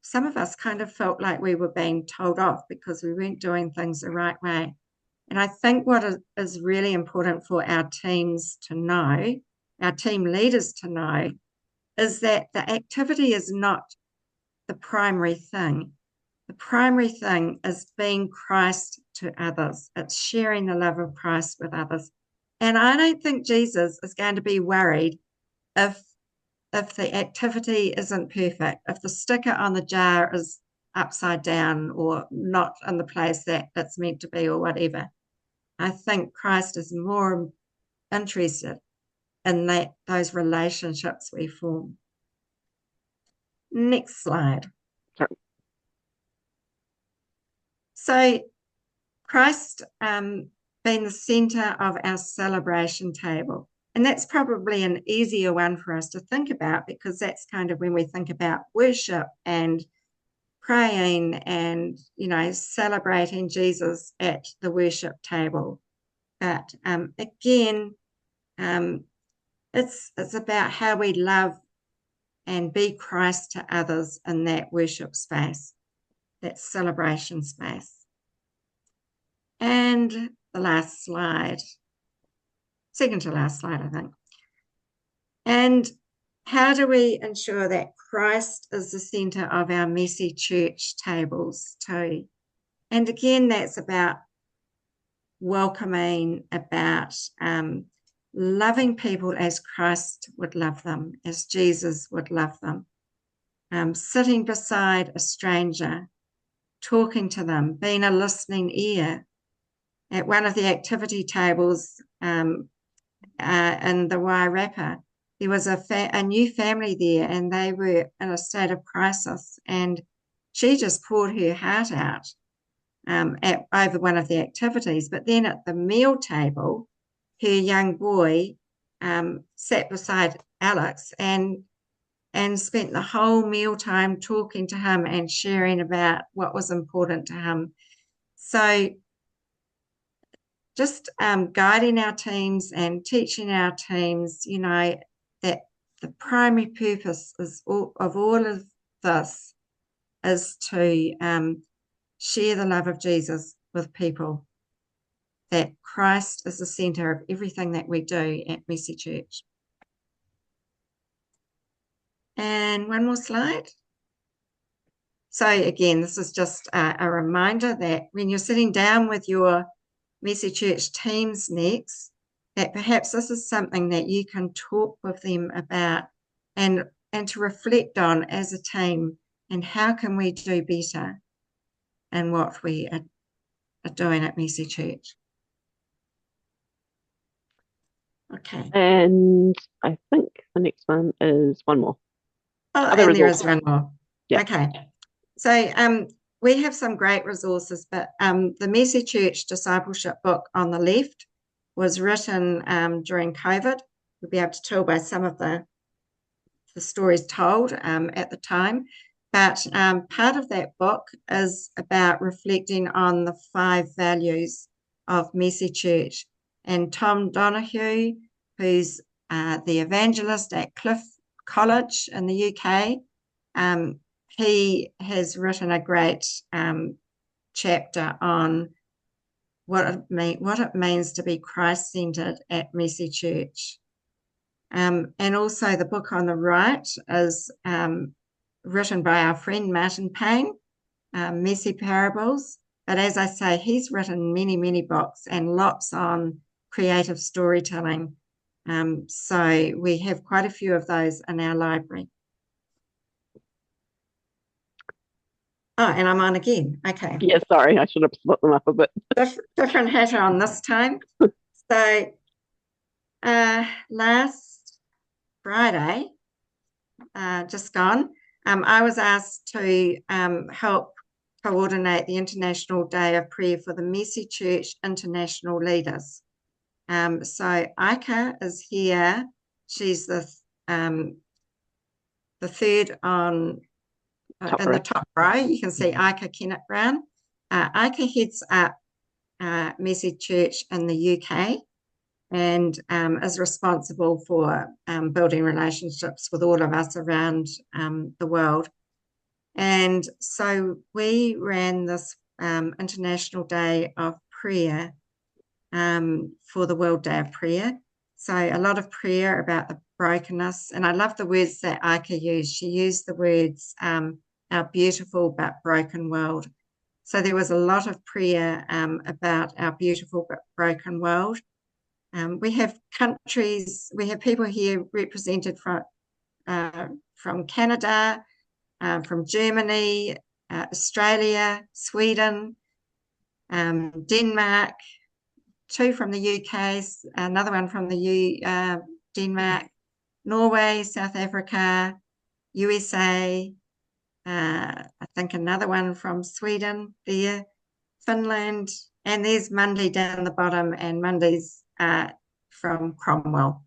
some of us kind of felt like we were being told off because we weren't doing things the right way. And I think what is really important for our teams to know our team leaders to know is that the activity is not the primary thing. The primary thing is being Christ to others. It's sharing the love of Christ with others. And I don't think Jesus is going to be worried if the activity isn't perfect, if the sticker on the jar is upside down or not in the place that it's meant to be or whatever. I think Christ is more interested in those relationships we form. Next slide. Sorry. So Christ being the centre of our celebration table. And that's probably an easier one for us to think about, because that's kind of when we think about worship and praying and, celebrating Jesus at the worship table. But again, it's about how we love and be Christ to others in that worship space, that celebration space. And the last slide, second to last slide, I think. And how do we ensure that Christ is the centre of our messy church tables too? And again, that's about welcoming, about loving people as Christ would love them, as Jesus would love them. Sitting beside a stranger, talking to them, being a listening ear. At one of the activity tables in the Wairarapa, there was a new family there, and they were in a state of crisis, and she just poured her heart out over one of the activities. But then at the meal table, her young boy sat beside Alex and spent the whole mealtime talking to him and sharing about what was important to him. So just guiding our teams and teaching our teams, that the primary purpose of all of this is to share the love of Jesus with people, that Christ is the centre of everything that we do at Messy Church. And one more slide. So again, this is just a reminder that when you're sitting down with your Messy Church teams next, that perhaps this is something that you can talk with them about and to reflect on as a team, and how can we do better in what we are doing at Messy Church. Okay. And I think the next one is one more. Oh, Other and there is resources. one more. Yeah. Okay. So we have some great resources, but the Messy Church discipleship book on the left was written during COVID. You'll be able to tell by some of the stories told at the time. But part of that book is about reflecting on the 5 values of Messy Church. And Tom Donahue, who's the evangelist at Cliff College in the UK, he has written a great chapter on what it means to be Christ-centered at Messy Church. And also the book on the right is written by our friend Martin Payne, Messy Parables. But as I say, he's written many, many books and lots on creative storytelling. So we have quite a few of those in our library. Oh, and I'm on again. Okay. Yeah, sorry, I should have split them up a bit. Different hat on this time. So last Friday, just gone, I was asked to help coordinate the International Day of Prayer for the Messy Church International Leaders. So Ika is here. She's the third on in the top row. You can see Ika Kennett Brown. Ika heads up Messy Church in the UK and is responsible for building relationships with all of us around the world. And so we ran this International Day of Prayer for the World Day of Prayer. So a lot of prayer about the brokenness. And I love the words that Aika used. She used the words, our beautiful but broken world. So there was a lot of prayer about our beautiful but broken world. We have countries, we have people here represented from Canada, from Germany, Australia, Sweden, Denmark, 2 from the UK, another one from the Denmark, Norway, South Africa, USA, I think another one from Sweden there, Finland, and there's Monday down the bottom, and Monday's from Cromwell.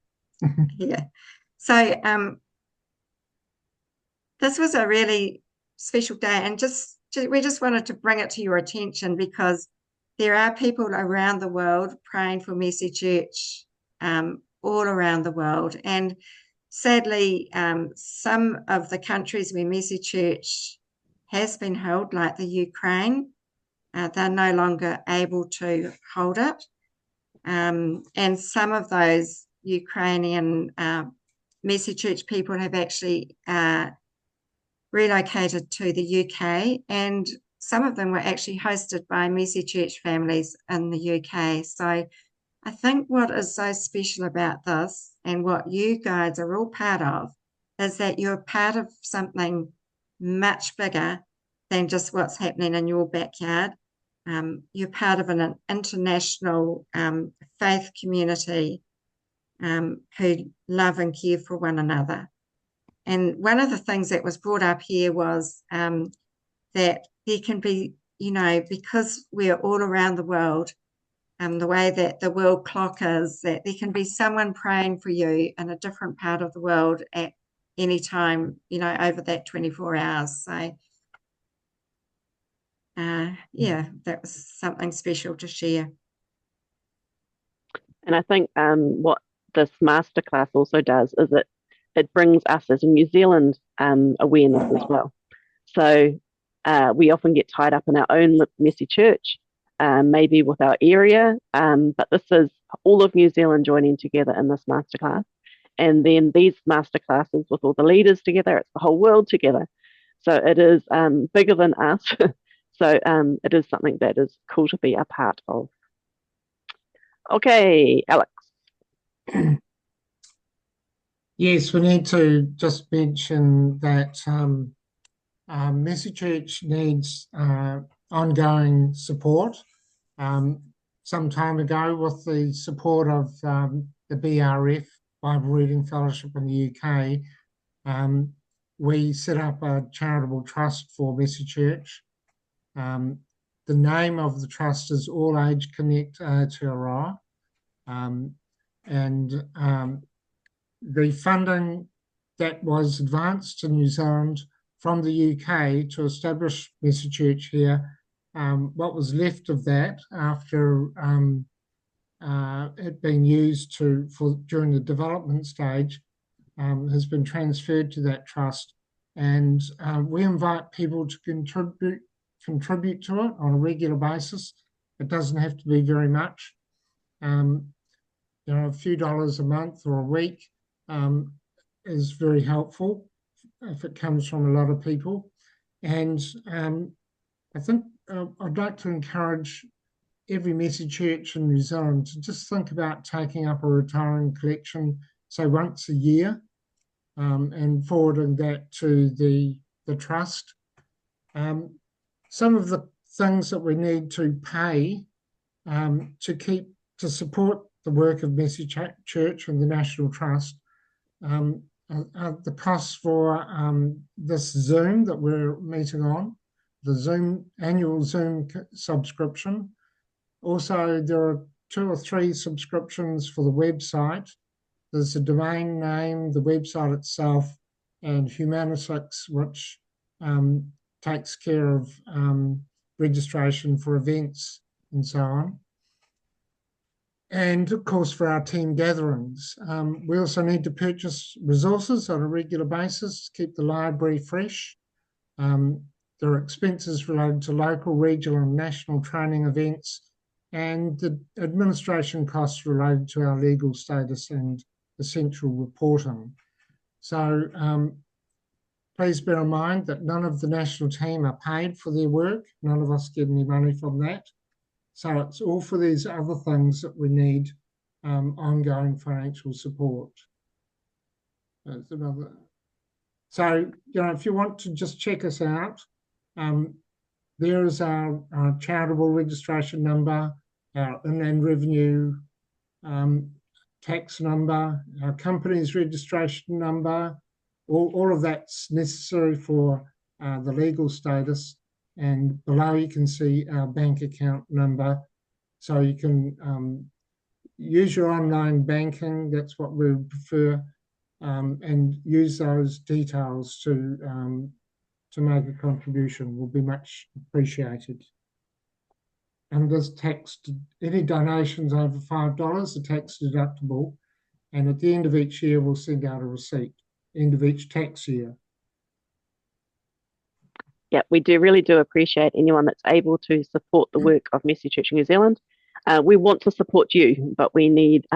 Yeah. So this was a really special day, and we just wanted to bring it to your attention because there are people around the world praying for Mercy Church, all around the world. And sadly, some of the countries where Mercy Church has been held, like the Ukraine, they're no longer able to hold it. And some of those Ukrainian Mercy Church people have actually relocated to the UK, and some of them were actually hosted by Mercy Church families in the UK. So I think what is so special about this, and what you guys are all part of, is that you're part of something much bigger than just what's happening in your backyard. You're part of an international faith community who love and care for one another. And one of the things that was brought up here was that there can be, because we're all around the world, the way that the world clock is, that there can be someone praying for you in a different part of the world at any time, over that 24 hours. So, yeah, that was something special to share. And I think what this masterclass also does is it brings us as a New Zealand awareness as well. So we often get tied up in our own messy church, maybe with our area, but this is all of New Zealand joining together in this masterclass. And then these masterclasses with all the leaders together, it's the whole world together. So it is bigger than us. So it is something that is cool to be a part of. Okay, Alex. Yes, we need to just mention that Mercy Church needs ongoing support. Some time ago, with the support of the BRF, Bible Reading Fellowship in the UK, we set up a charitable trust for Mercy Church. The name of the trust is All Age Connect Aotearoa. And the funding that was advanced to New Zealand from the UK to establish Mercy Church here, what was left of that after it being used during the development stage has been transferred to that trust. And we invite people to contribute to it on a regular basis. It doesn't have to be very much. A few dollars a month or a week is very helpful if it comes from a lot of people. And I think I'd like to encourage every Mercy Church in New Zealand to just think about taking up a retiring collection, say once a year, and forwarding that to the trust. Some of the things that we need to pay to support the work of Mercy Church and the National Trust, the costs for this Zoom that we're meeting on, the annual Zoom subscription. Also, there are 2 or 3 subscriptions for the website. There's the domain name, the website itself, and Humanitics, which takes care of registration for events and so on. And of course, for our team gatherings. We also need to purchase resources on a regular basis to keep the library fresh. There are expenses related to local, regional, and national training events, and the administration costs related to our legal status and essential reporting. So please bear in mind that none of the national team are paid for their work. None of us get any money from that. So it's all for these other things that we need ongoing financial support. There's another. So, if you want to just check us out, there is our charitable registration number, our inland revenue tax number, our company's registration number. All of that's necessary for the legal status. And below you can see our bank account number. So you can use your online banking. That's what we would prefer. And use those details to make a contribution will be much appreciated. And there's tax, any donations over $5 are tax deductible. And at the end of each year, we'll send out a receipt, end of each tax year. Yeah, we really do appreciate anyone that's able to support the work of Mercy Church New Zealand. We want to support you, but we need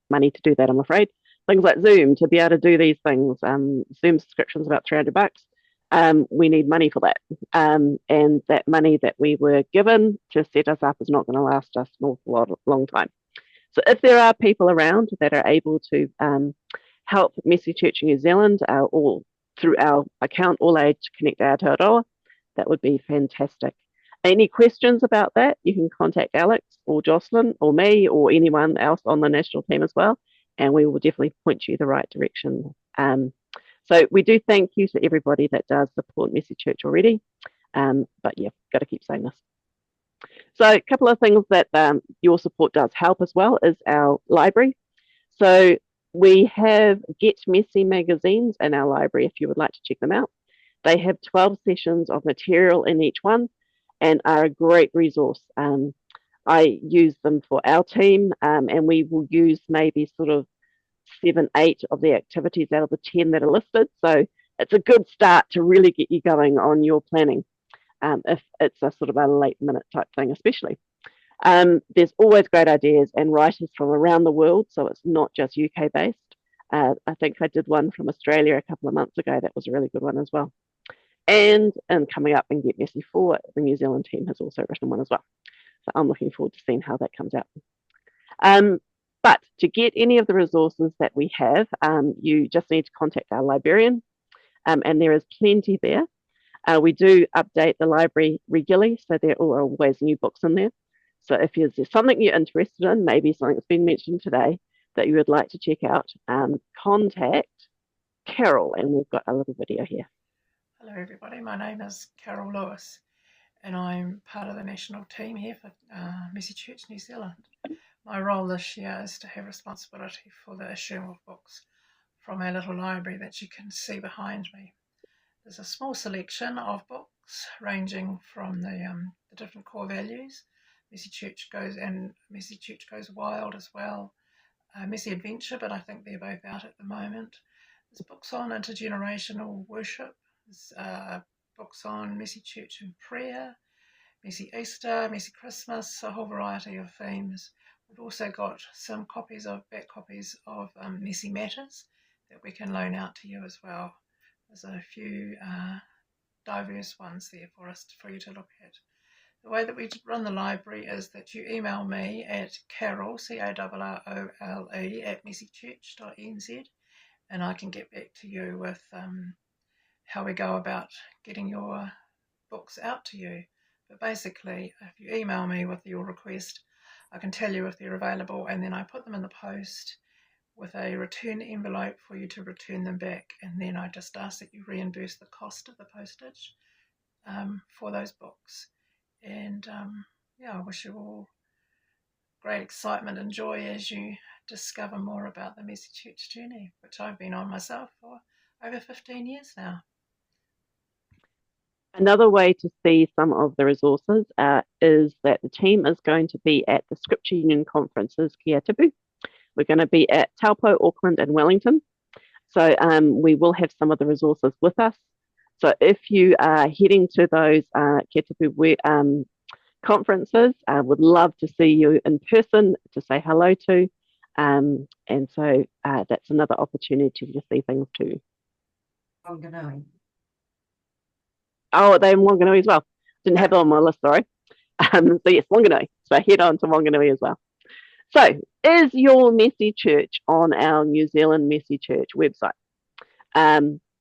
money to do that, I'm afraid. Things like Zoom to be able to do these things. Zoom subscription's about $300. We need money for that. And that money that we were given to set us up is not going to last us an awful long time. So if there are people around that are able to help Mercy Church New Zealand or through our account, All Age Connect Aotearoa, that would be fantastic. Any questions about that, you can contact Alex or Jocelyn or me or anyone else on the national team as well, and we will definitely point you the right direction. So we do thank you to everybody that does support Mercy Church already, but yeah, got to keep saying this. So a couple of things that your support does help as well is our library. So we have Get Messy magazines in our library if you would like to check them out. They have 12 sessions of material in each one and are a great resource. I use them for our team, and we will use maybe sort of 7, 8 of the activities out of the 10 that are listed. So it's a good start to really get you going on your planning, if it's a sort of a late minute type thing, especially. There's always great ideas and writers from around the world, so it's not just UK based. I think I did one from Australia a couple of months ago. That was a really good one as well. And coming up in Get Messy 4, the New Zealand team has also written one as well. So I'm looking forward to seeing how that comes out. But to get any of the resources that we have, you just need to contact our librarian, and there is plenty there. We do update the library regularly, so there are always new books in there. So if there's something you're interested in, maybe something that's been mentioned today that you would like to check out, contact Carol, and we've got a little video here. Hello everybody, my name is Carol Lewis and I'm part of the national team here for Mercy Church New Zealand. My role this year is to have responsibility for the issuing of books from our little library that you can see behind me. There's a small selection of books ranging from the different core values. Mercy Church Goes Wild as well. Mercy Adventure, but I think they're both out at the moment. There's books on intergenerational worship. There's books on Mercy Church and prayer, Mercy Easter, Mercy Christmas, a whole variety of themes. We've also got some back copies of Mercy Matters that we can loan out to you as well. There's a few diverse ones there for you to look at. The way that we run the library is that you email me at Carol, CARROLE, at mercychurch.nz, and I can get back to you with how we go about getting your books out to you. But basically, if you email me with your request, I can tell you if they're available, and then I put them in the post with a return envelope for you to return them back, and then I just ask that you reimburse the cost of the postage for those books. And I wish you all great excitement and joy as you discover more about the Mercy Church journey, which I've been on myself for over 15 years now. Another way to see some of the resources is that the team is going to be at the Scripture Union conferences Kia Tipu. We're going to be at Taupo, Auckland and Wellington. So we will have some of the resources with us. So if you are heading to those Kia Tipu conferences. I would love to see you in person to say hello to. And so that's another opportunity to see things too. Wanganui. Oh, they're in Wanganui as well. Didn't have it on my list, sorry. So yes, Wanganui. So head on to Wanganui as well. So is your Messy Church on our New Zealand Messy Church website?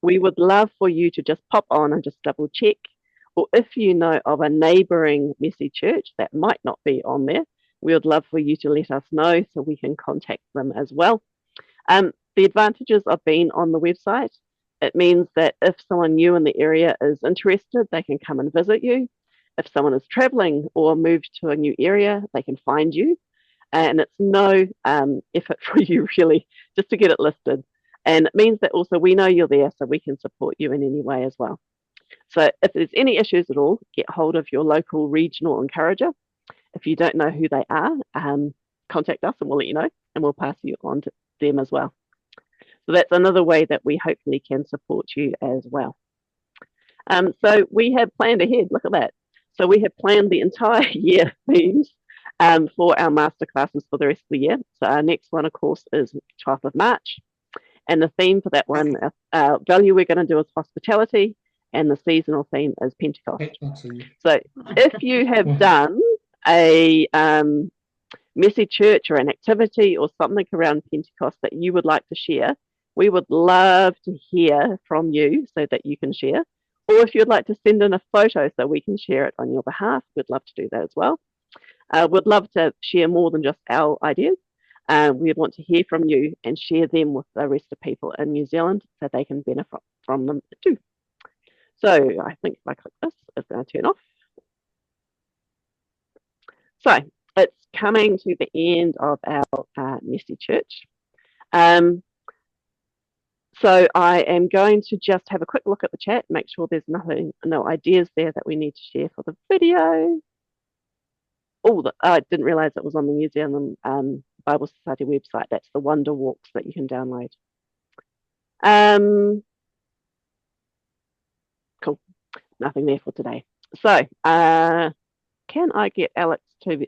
We would love for you to just pop on and just double check. Or if you know of a neighbouring Messy Church that might not be on there, we would love for you to let us know so we can contact them as well. The advantages of being on the website, it means that if someone new in the area is interested, they can come and visit you. If someone is travelling or moved to a new area, they can find you. And it's no effort for you really just to get it listed. And it means that also we know you're there, so we can support you in any way as well. So if there's any issues at all, get hold of your local regional encourager. If you don't know who they are, contact us and we'll let you know, and we'll pass you on to them as well. So that's another way that we hopefully can support you as well. So we have planned ahead, look at that. So we have planned the entire year themes for our masterclasses for the rest of the year. So our next one, of course, is 12th of March. And the theme for that one, our value we're going to do is hospitality, and the seasonal theme is Pentecost. So if you have done a Messy Church or an activity or something around Pentecost that you would like to share, we would love to hear from you so that you can share. Or if you'd like to send in a photo so we can share it on your behalf, we'd love to do that as well. We'd love to share more than just our ideas. We want to hear from you and share them with the rest of people in New Zealand so they can benefit from them too. So I think if I click this, it's going to turn off. So it's coming to the end of our Messy Church. So I am going to just have a quick look at the chat, make sure there's no ideas there that we need to share for the video. Oh, I didn't realize it was on the New Zealand Bible Society website. That's the Wonder Walks that you can download. Cool, nothing there for today. So can I get Alex to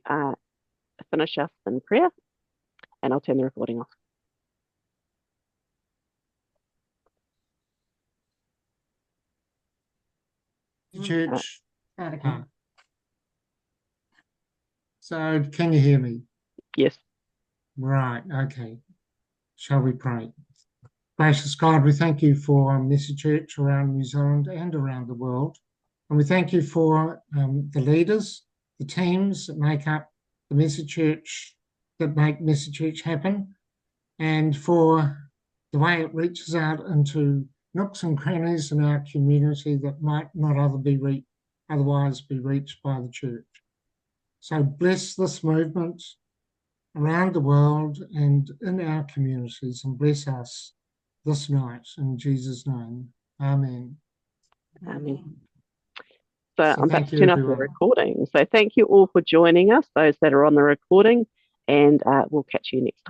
finish us in prayer? And I'll turn the recording off. Church. Okay. So can you hear me? Yes. Right, okay. Shall we pray? Gracious God, we thank you for Messy Church around New Zealand and around the world. And we thank you for the leaders, the teams that make up the Messy Church, that make Messy Church happen, and for the way it reaches out into nooks and crannies in our community that might not otherwise be reached by the church. So bless this movement around the world and in our communities, and bless us this night in Jesus' name. Amen. Amen. So I'm about thank to you, turn off the everyone. recording. So thank you all for joining us, those that are on the recording, and we'll catch you next time.